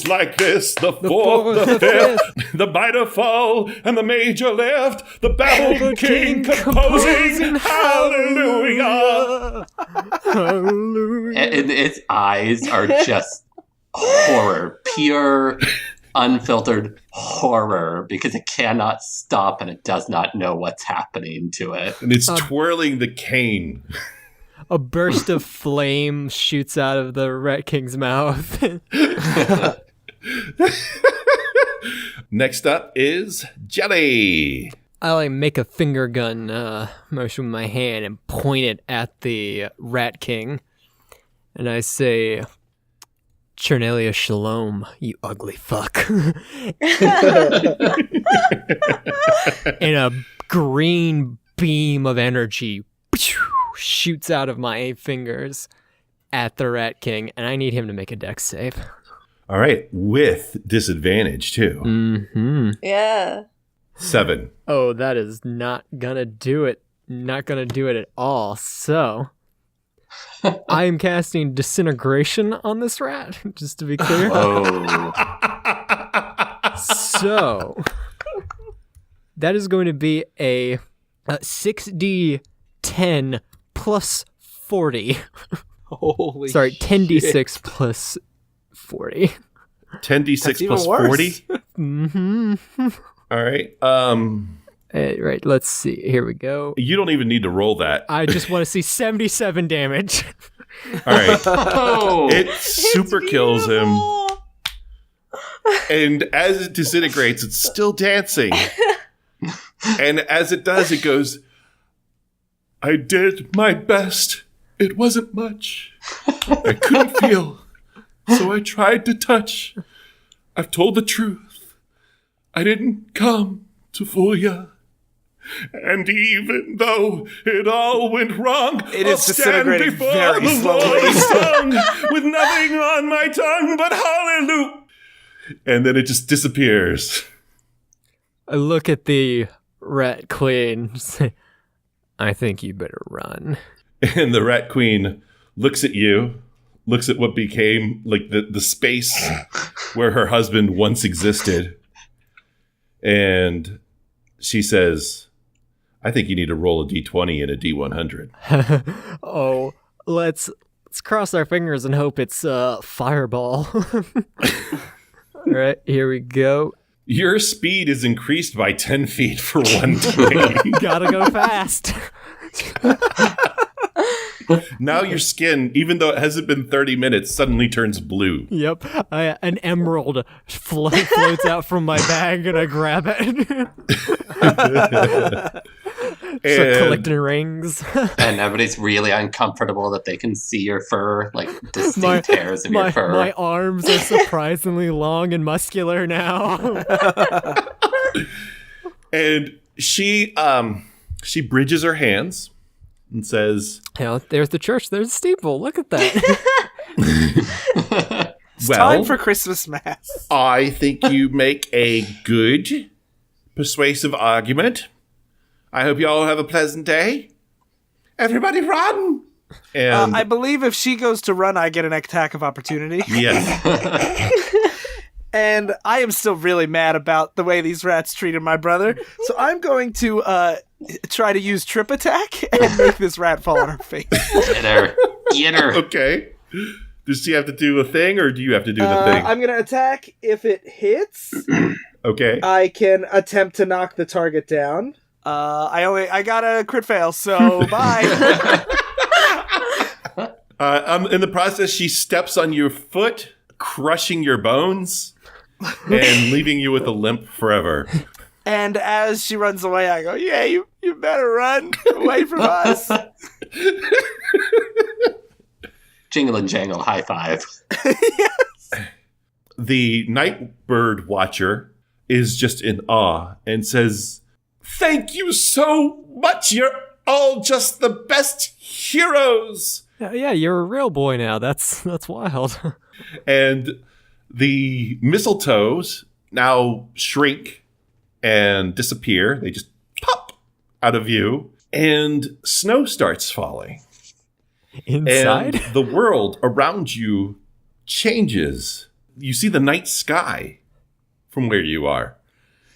like this: the fourth, the fifth, the minor fall, and the major left, the baffled king composing hallelujah. And its eyes are just horror, pure, unfiltered horror, because it cannot stop and it does not know what's happening to it. And it's twirling the cane. A burst of flame shoots out of the Rat King's mouth. Next up is Jelly. I make a finger gun motion with my hand and point it at the Rat King. And I say, Chernelia Shalom, you ugly fuck. And a green beam of energy shoots out of my fingers at the Rat King, and I need him to make a dex save. All right, with disadvantage too. Mm-hmm. Yeah. 7. Oh, that is not gonna do it. Not gonna do it at all. So, I am casting Disintegration on this rat, just to be clear. Oh. So, that is going to be a 6d10 plus 40. Holy Sorry, shit. 10d6 plus 40. 10d6 That's even plus worse. 40. Mm-hmm. All right. Right, let's see. Here we go. You don't even need to roll that. I just want to see 77 damage. All right. Oh. It super kills him. Beautiful. And as it disintegrates, it's still dancing. And as it does, it goes, I did my best. It wasn't much. I couldn't feel. So I tried to touch. I've told the truth. I didn't come to fool ya. And even though it all went wrong, It I'll is stand disintegrating before very the slowly. Lord sung with nothing on my tongue but hallelujah. And then it just disappears. I look at the Rat Queen and say, I think you better run. And the Rat Queen looks at you, looks at what became like the space where her husband once existed. And she says, I think you need to roll a d20 and a d100. Oh, let's cross our fingers and hope it's Fireball. All right, here we go. Your speed is increased by 10 feet for one day. Gotta go fast. Now your skin, even though it hasn't been 30 minutes, suddenly turns blue. Yep, an emerald floats out from my bag and I grab it. Start collecting rings. And everybody's really uncomfortable that they can see your fur, like distinct hairs of your fur. My arms are surprisingly long and muscular now. And she bridges her hands and says, You know, there's the church, there's the steeple. Look at that. It's well, time for Christmas Mass. I think you make a good, persuasive argument. I hope you all have a pleasant day. Everybody run! And I believe if she goes to run, I get an attack of opportunity. yes. And I am still really mad about the way these rats treated my brother. So I'm going to try to use trip attack and make this rat fall on her face. Get her. Get her. Okay. Does she have to do a thing, or do you have to do the thing? I'm going to attack. If it hits, Okay. I can attempt to knock the target down. I got a crit fail, so bye. In the process, she steps on your foot, crushing your bones, and leaving you with a limp forever. And as she runs away, I go, yeah, you better run away from us. Jingle and jangle, high five. Yes. The Nightbird Watcher is just in awe and says, "Thank you so much. You're all just the best heroes." Yeah, you're a real boy now. That's wild. And the mistletoes now shrink and disappear. They just pop out of view, and snow starts falling. Inside? And the world around you changes. You see the night sky from where you are.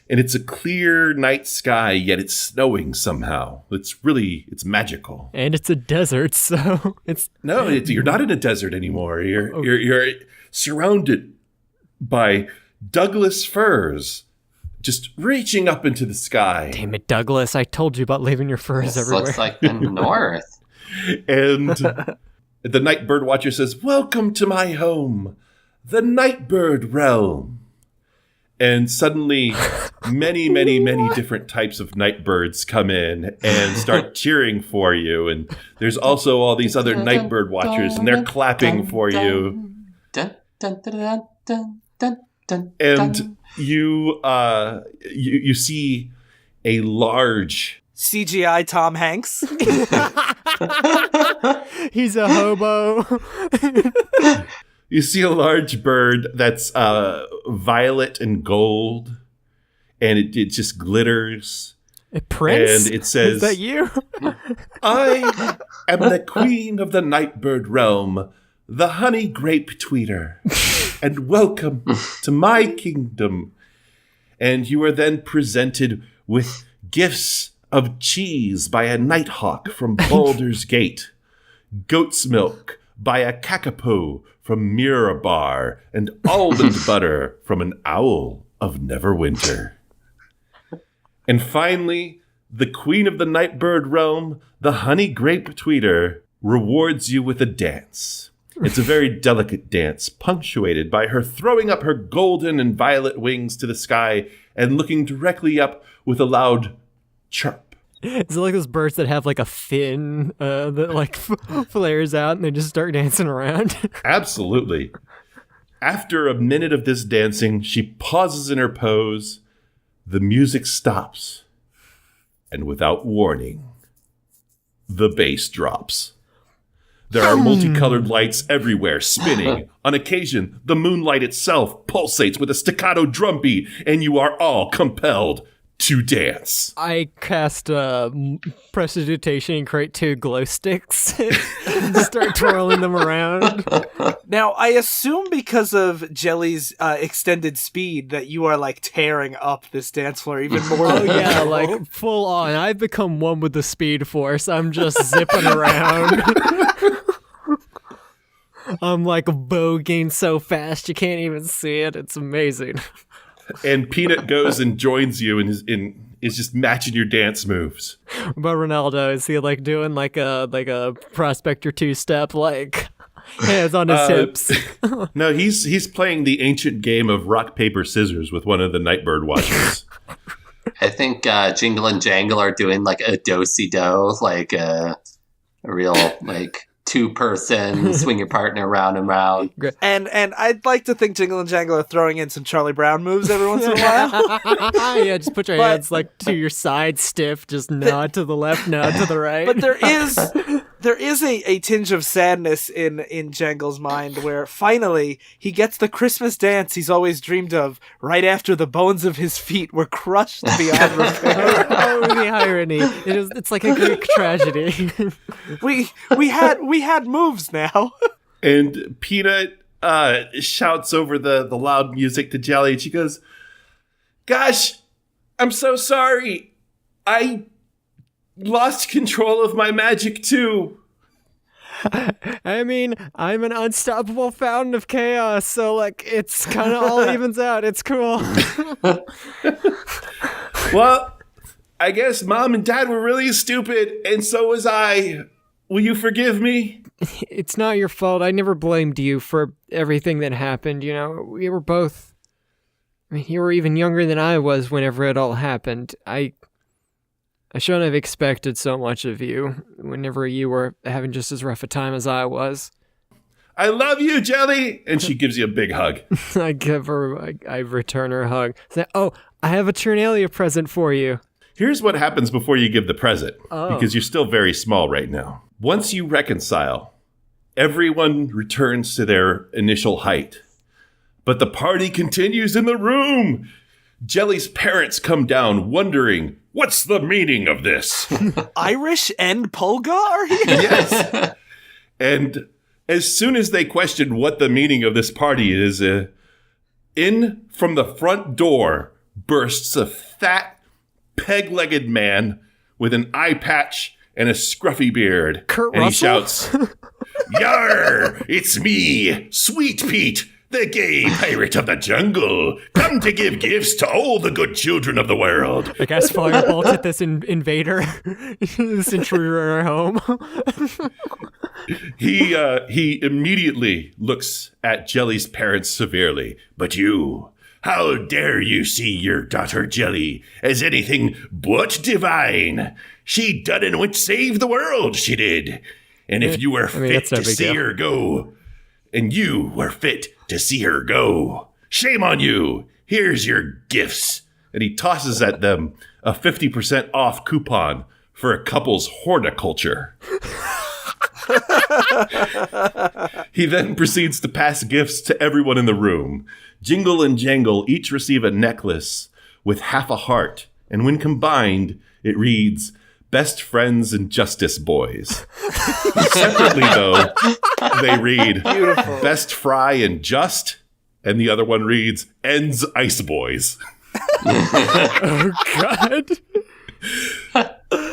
And it's a clear night sky, yet it's snowing somehow. It's magical. And it's a desert, so it's... No, you're not in a desert anymore. You're surrounded by Douglas firs just reaching up into the sky. Damn it, Douglas. I told you about leaving your furs This everywhere. looks like the north. And the Nightbird Watcher says, "Welcome to my home, the Nightbird realm." And suddenly, many, many, many different types of nightbirds come in and start cheering for you. And there's also all these other Nightbird Watchers, and they're clapping for you. Dun, dun, dun, dun, dun, dun, dun, And you see a large... CGI Tom Hanks. He's a hobo. You see a large bird that's violet and gold, and it just glitters. Prince? And it says, Is that you? "I am the queen of the Nightbird realm, the honey grape tweeter, and welcome to my kingdom." And you are then presented with gifts of cheese by a nighthawk from Baldur's Gate, goat's milk by a kakapo from Mirabar, and almond butter from an owl of Neverwinter. And finally, the queen of the Nightbird realm, the honey grape tweeter, rewards you with a dance. It's a very delicate dance, punctuated by her throwing up her golden and violet wings to the sky and looking directly up with a loud chirp. Is it like those birds that have like a fin that like flares out and they just start dancing around? Absolutely. After a minute of this dancing, she pauses in her pose. The music stops. And without warning, the bass drops. There are multicolored lights everywhere, spinning. On occasion, the moonlight itself pulsates with a staccato drum beat, and you are all compelled to dance. I cast prestidigitation and create 2 glow sticks and start twirling them around. Now, I assume because of Jelly's extended speed that you are like tearing up this dance floor even more. Oh yeah, like full on. I've become one with the speed force. I'm just zipping around. I'm like voguing so fast you can't even see it. It's amazing. And Peanut goes and joins you and is just matching your dance moves. But Ronaldo, is he like doing like a Prospector 2-step, like hands on his hips? No, he's playing the ancient game of rock, paper, scissors with one of the Nightbird Watchers. I think Jingle and Jangle are doing like a do-si-do, like a real like 2-person swing your partner round and round. And I'd like to think Jingle and Jangle are throwing in some Charlie Brown moves every once in a while. Yeah, just put your hands like to your side stiff, just nod to the left, nod to the right. But there is a tinge of sadness in Jangle's mind where finally he gets the Christmas dance he's always dreamed of right after the bones of his feet were crushed beyond repair. Oh, the irony. It's like a Greek tragedy. we had moves now. And Peanut shouts over the loud music to Jelly, and she goes, "Gosh, I'm so sorry. I lost control of my magic too." I mean, I'm an unstoppable fountain of chaos, so like it's kind of all evens out. It's cool. Well, I guess Mom and Dad were really stupid, and so was I. Will you forgive me? It's not your fault. I never blamed you for everything that happened, you know? We were both... I mean, you were even younger than I was whenever it all happened. I shouldn't have expected so much of you whenever you were having just as rough a time as I was. I love you, Jelly! And she gives you a big hug. I return her hug. Say, "Oh, I have a Ternalia present for you." Here's what happens before you give the present, because you're still very small right now. Once you reconcile, everyone returns to their initial height. But the party continues in the room. Jelly's parents come down wondering, what's the meaning of this? Irish and Polga are here? Yes. And as soon as they question what the meaning of this party is, in from the front door bursts a fat, peg-legged man with an eye patch and a scruffy beard. Kurt and Russell? He shouts, "Yar! It's me, Sweet Pete, the gay pirate of the jungle, come to give gifts to all the good children of the world." I guess Firebolt at this invader, this intruder in our home. He immediately looks at Jelly's parents severely. "But you, how dare you see your daughter Jelly as anything but divine? She done and went save the world, she did. And if you were fit to see her go, and you were fit to see her go, shame on you. Here's your gifts." And he tosses at them a 50% off coupon for a couple's horticulture. He then proceeds to pass gifts to everyone in the room. Jingle and Jangle each receive a necklace with half a heart, and when combined, it reads, "Best Friends and Justice Boys." Separately, though, they read, Beautiful. "Best Fry and Just," and the other one reads, "Ends Ice Boys." Oh, God.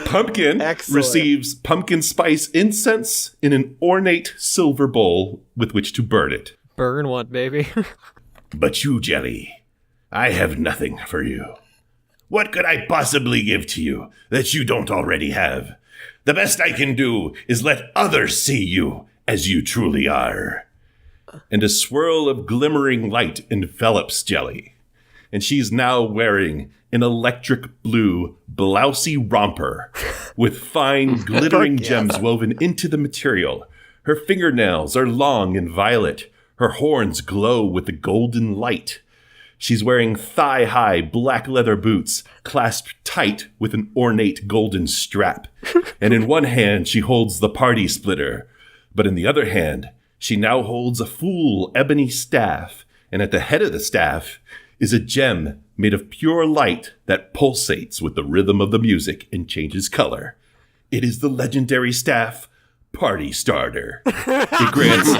Pumpkin Excellent. receives pumpkin spice incense in an ornate silver bowl with which to burn it. Burn what, baby? But you, Jelly, I have nothing for you. What could I possibly give to you that you don't already have? The best I can do is let others see you as you truly are. And a swirl of glimmering light envelops Jelly, and she's now wearing an electric blue blousey romper with fine glittering gems woven into the material. Her fingernails are long and violet. Her horns glow with the golden light. She's wearing thigh-high black leather boots clasped tight with an ornate golden strap. And in one hand, she holds the party splitter. But in the other hand, she now holds a full ebony staff. And at the head of the staff is a gem made of pure light that pulsates with the rhythm of the music and changes color. It is the legendary staff, Party Starter. It grants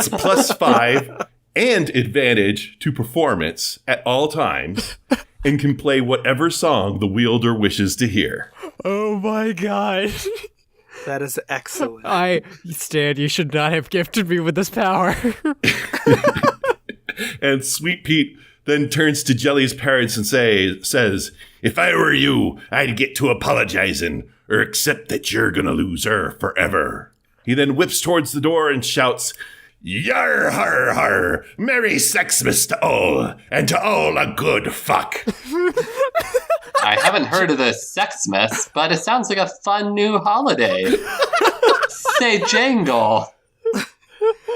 +5 and advantage to performance at all times and can play whatever song the wielder wishes to hear. Oh my God. That is excellent. Stan, you should not have gifted me with this power. And Sweet Pete then turns to Jelly's parents and says, "If I were you, I'd get to apologizing or accept that you're gonna lose her forever." He then whips towards the door and shouts, "Yar har har, Merry Sexmas to all, and to all a good fuck." I haven't heard of the Sexmas, but it sounds like a fun new holiday. Say Jangle.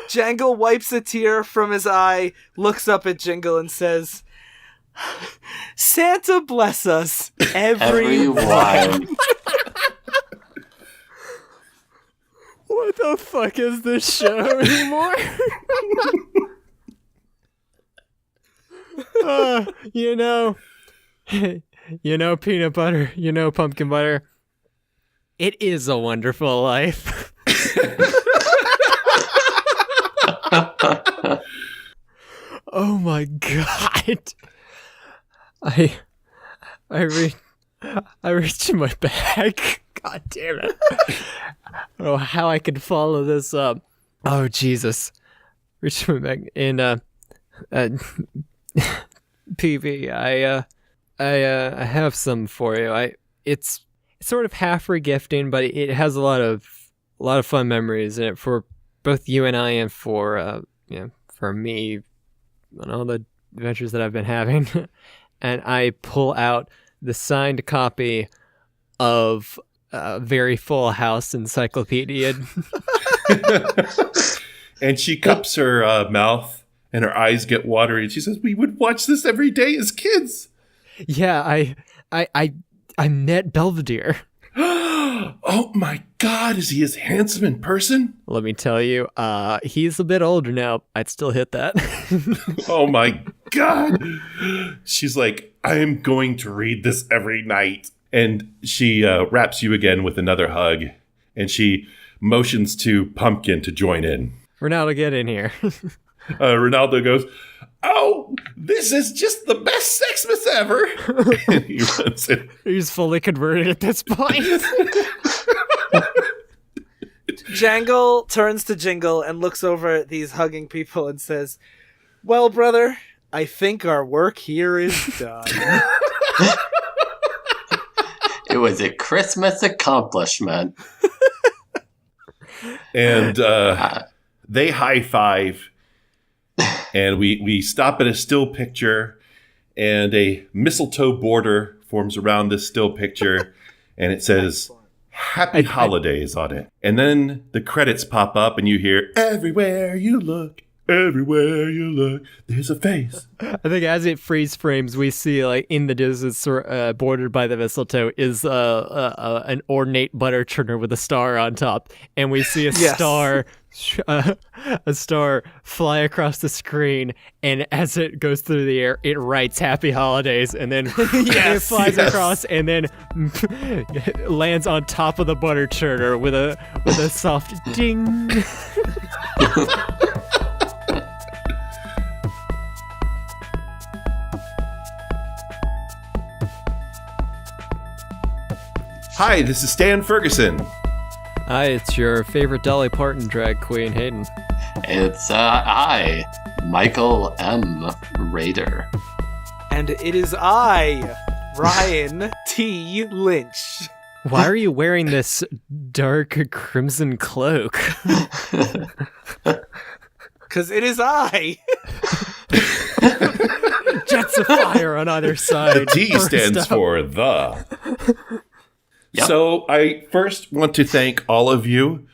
Jangle wipes a tear from his eye, looks up at Jingle and says, Santa bless us, everyone. Everyone. What the fuck is this show anymore? You know, peanut butter, pumpkin butter. It is a wonderful life. Oh my god. I reached in my bag. God damn it. I don't know how I can follow this up. Oh Jesus. Reached in my bag in PV, I have some for you. It's sort of half regifting, but it has a lot of fun memories in it for both you and I, and for for me and all the adventures that I've been having. And I pull out the signed copy of Very Full House Encyclopedia. And she cups her mouth, and her eyes get watery, and she says, "We would watch this every day as kids." Yeah, I met Belvedere. Oh my God, is he as handsome in person? Let me tell you, he's a bit older now. I'd still hit that. Oh my God. She's like, "I am going to read this every night." And she wraps you again with another hug, and she motions to Pumpkin to join in. Ronaldo, get in here. Ronaldo goes, "Oh, this is just the best Xmas ever." And he runs in. He's fully converted at this point. Jangle turns to Jingle and looks over at these hugging people and says, "Well, brother, I think our work here is done." It was a Christmas accomplishment. And they high five. And we stop at a still picture, and a mistletoe border forms around this still picture, and it says "Happy Holidays" on it. And then the credits pop up, and you hear, "Everywhere you look, everywhere you look, there's a face." I think as it freeze frames, we see like in the distance, bordered by the mistletoe, is an ornate butter churner with a star on top, and we see a star. A star fly across the screen, and as it goes through the air, it writes "Happy Holidays," and then it flies across, and then lands on top of the butter churner with a soft ding. Hi, this is Stan Ferguson. Hi, it's your favorite Dolly Parton drag queen, Hayden. It's I, Michael M. Rader. And it is I, Ryan T. Lynch. Why are you wearing this dark crimson cloak? Because it is I. Jets of fire on either side. The T stands for the. Yep. So I first want to thank all of you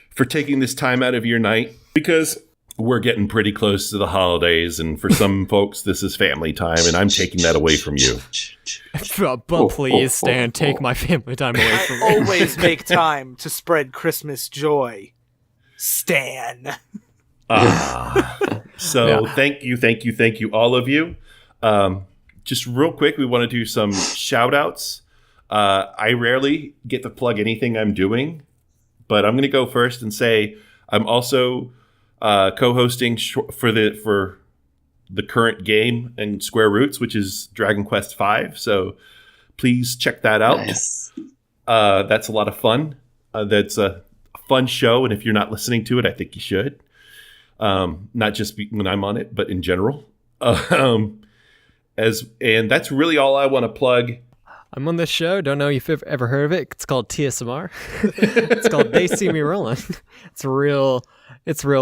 for taking this time out of your night, because we're getting pretty close to the holidays, and for some folks, this is family time, and I'm taking that away from you. But please, Stan, take my family time away from me. I always make time to spread Christmas joy. Stan. So thank you, all of you. Just real quick, we want to do some shout outs. I rarely get to plug anything I'm doing, but I'm going to go first and say I'm also co-hosting for the current game in Square Roots, which is Dragon Quest V. So please check that out. Nice. That's a lot of fun. That's a fun show, and if you're not listening to it, I think you should. Not just when I'm on it, but in general. And that's really all I want to plug. I'm on this show. Don't know if you've ever heard of it. It's called TSMR. It's called They See Me Rolling. It's real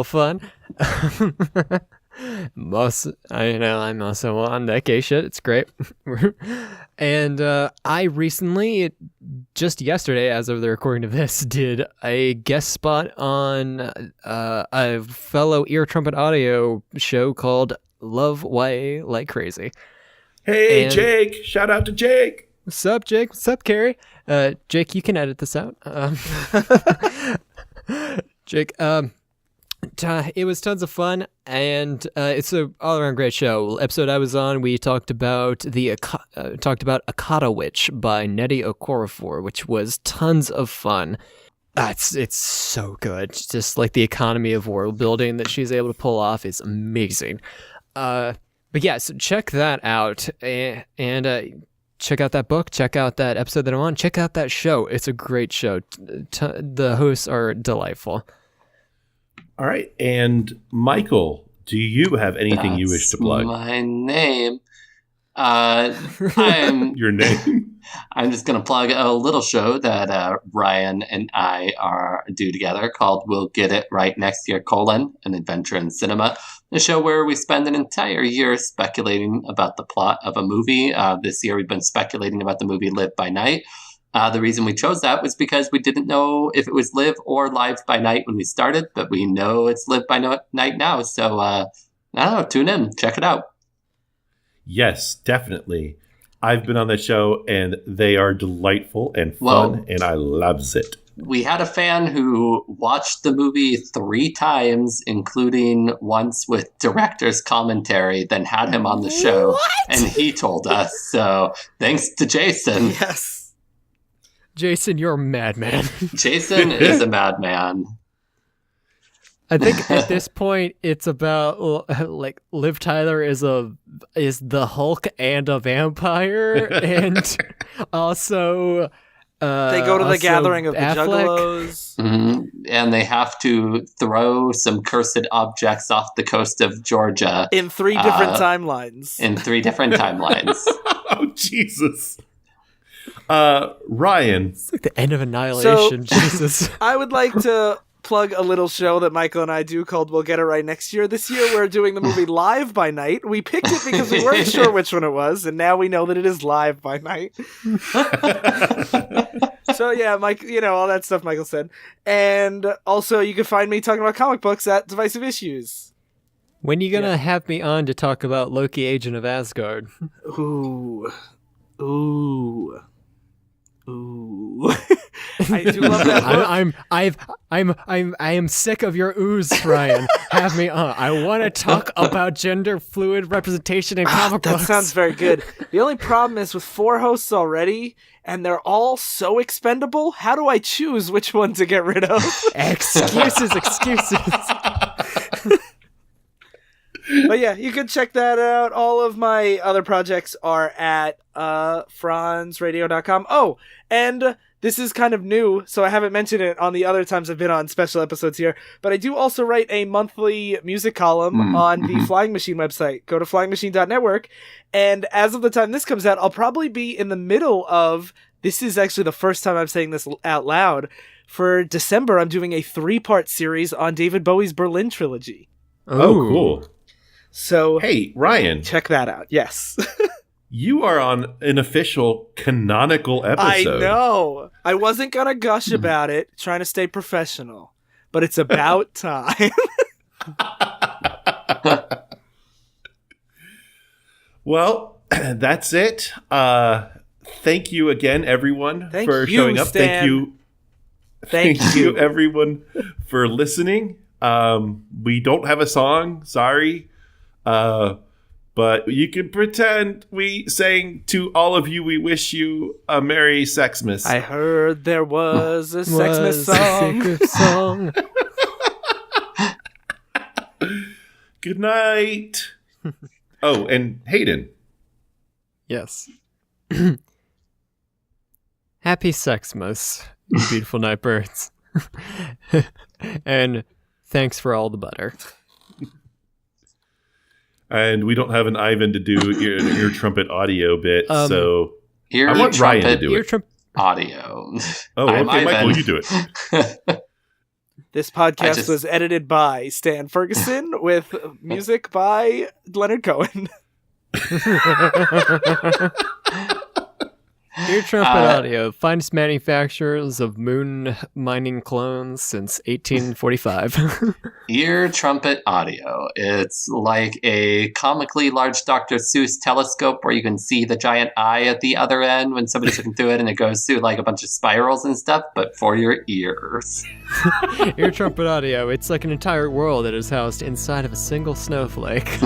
fun. I'm also on that gay shit. It's great. And I recently, just yesterday, as of the recording of this, did a guest spot on a fellow Ear Trumpet Audio show called Love Why Like Crazy. Hey, And- Jake. Shout out to Jake. What's up, Jake? What's up, Carrie? Jake, you can edit this out. Jake, it was tons of fun, and it's a all-around great show. Episode I was on, we talked about Akata Witch by Nnedi Okorafor, which was tons of fun. It's so good. Just like the economy of world building that she's able to pull off is amazing. But yeah, so check that out, and check out that book, check out that episode that I'm on, check out that show. It's a great show. The hosts are delightful. All right. And Michael, do you have anything you wish to plug? My name. I'm Your name? I'm just going to plug a little show that Ryan and I do together called We'll Get It Right Next Year, an adventure in cinema. A show where we spend an entire year speculating about the plot of a movie. This year we've been speculating about the movie Live by Night. The reason we chose that was because we didn't know if it was Live or Live by Night when we started, but we know it's Live by Night now. So, I don't know, tune in, check it out. Yes, definitely. I've been on the show, and they are delightful and fun, Well, and I loves it. We had a fan who watched the movie 3 times, including once with director's commentary, then had him on the show, and he told us. So thanks to Jason. Yes. Jason, you're a madman. Jason is a madman. I think at this point it's about like Liv Tyler is the Hulk and a vampire, and also They go to the also gathering of the Affleck. Juggalos. Mhm. And they have to throw some cursed objects off the coast of Georgia In 3 different timelines. in 3 different timelines. Oh, Jesus. Ryan. It's like the end of Annihilation. Jesus. I would like to plug a little show that Michael and I do called We'll Get It Right Next Year. This year we're doing the movie Live by Night. We picked it because we weren't sure which one it was, and now we know that it is Live by Night. So yeah, Mike, all that stuff Michael said. And also you can find me talking about comic books at Divisive Issues. When you gonna have me on to talk about Loki, Agent of Asgard? Ooh. I do love that book. I am sick of your ooze, Ryan. Have me on. I want to talk about gender fluid representation in comic That books. sounds very good. The only problem is with 4 hosts already, and they're all so expendable. How do I choose which one to get rid of? Excuses. But yeah, you can check that out. All of my other projects are at franzradio.com. Oh, and this is kind of new, so I haven't mentioned it on the other times I've been on special episodes here, but I do also write a monthly music column on the Flying Machine website. Go to flyingmachine.network, and as of the time this comes out, I'll probably be in the middle of, this is actually the first time I'm saying this out loud, for December I'm doing a 3-part series on David Bowie's Berlin trilogy. Oh, cool. So Hey, Ryan, check that out. Yes. you are on an official canonical episode. I know. I wasn't going to gush about it, trying to stay professional, but it's about time. Well, that's it. Thank you again, everyone, Thank for you, showing up. Stan. Thank you, everyone, for listening. We don't have a song. Sorry. But you can pretend we sang to all of you. We wish you a Merry Sexmas. I heard there was a Sexmas song. Good night. Oh, and Hayden. Yes. Happy Sexmas, you beautiful Nightbirds. And thanks for all the butter. And we don't have an Ivan to do your trumpet audio bit, so Ear I want Ryan to trumpet do it. audio. Oh, I'm okay, Michael, Ivan. you do it. This podcast was edited by Stan Ferguson with music by Leonard Cohen. Ear Trumpet Audio, finest manufacturers of moon mining clones since 1845. Ear Trumpet Audio. It's like a comically large Dr. Seuss telescope where you can see the giant eye at the other end when somebody's looking through it, and it goes through like a bunch of spirals and stuff, but for your ears. Ear Trumpet Audio, it's like an entire world that is housed inside of a single snowflake.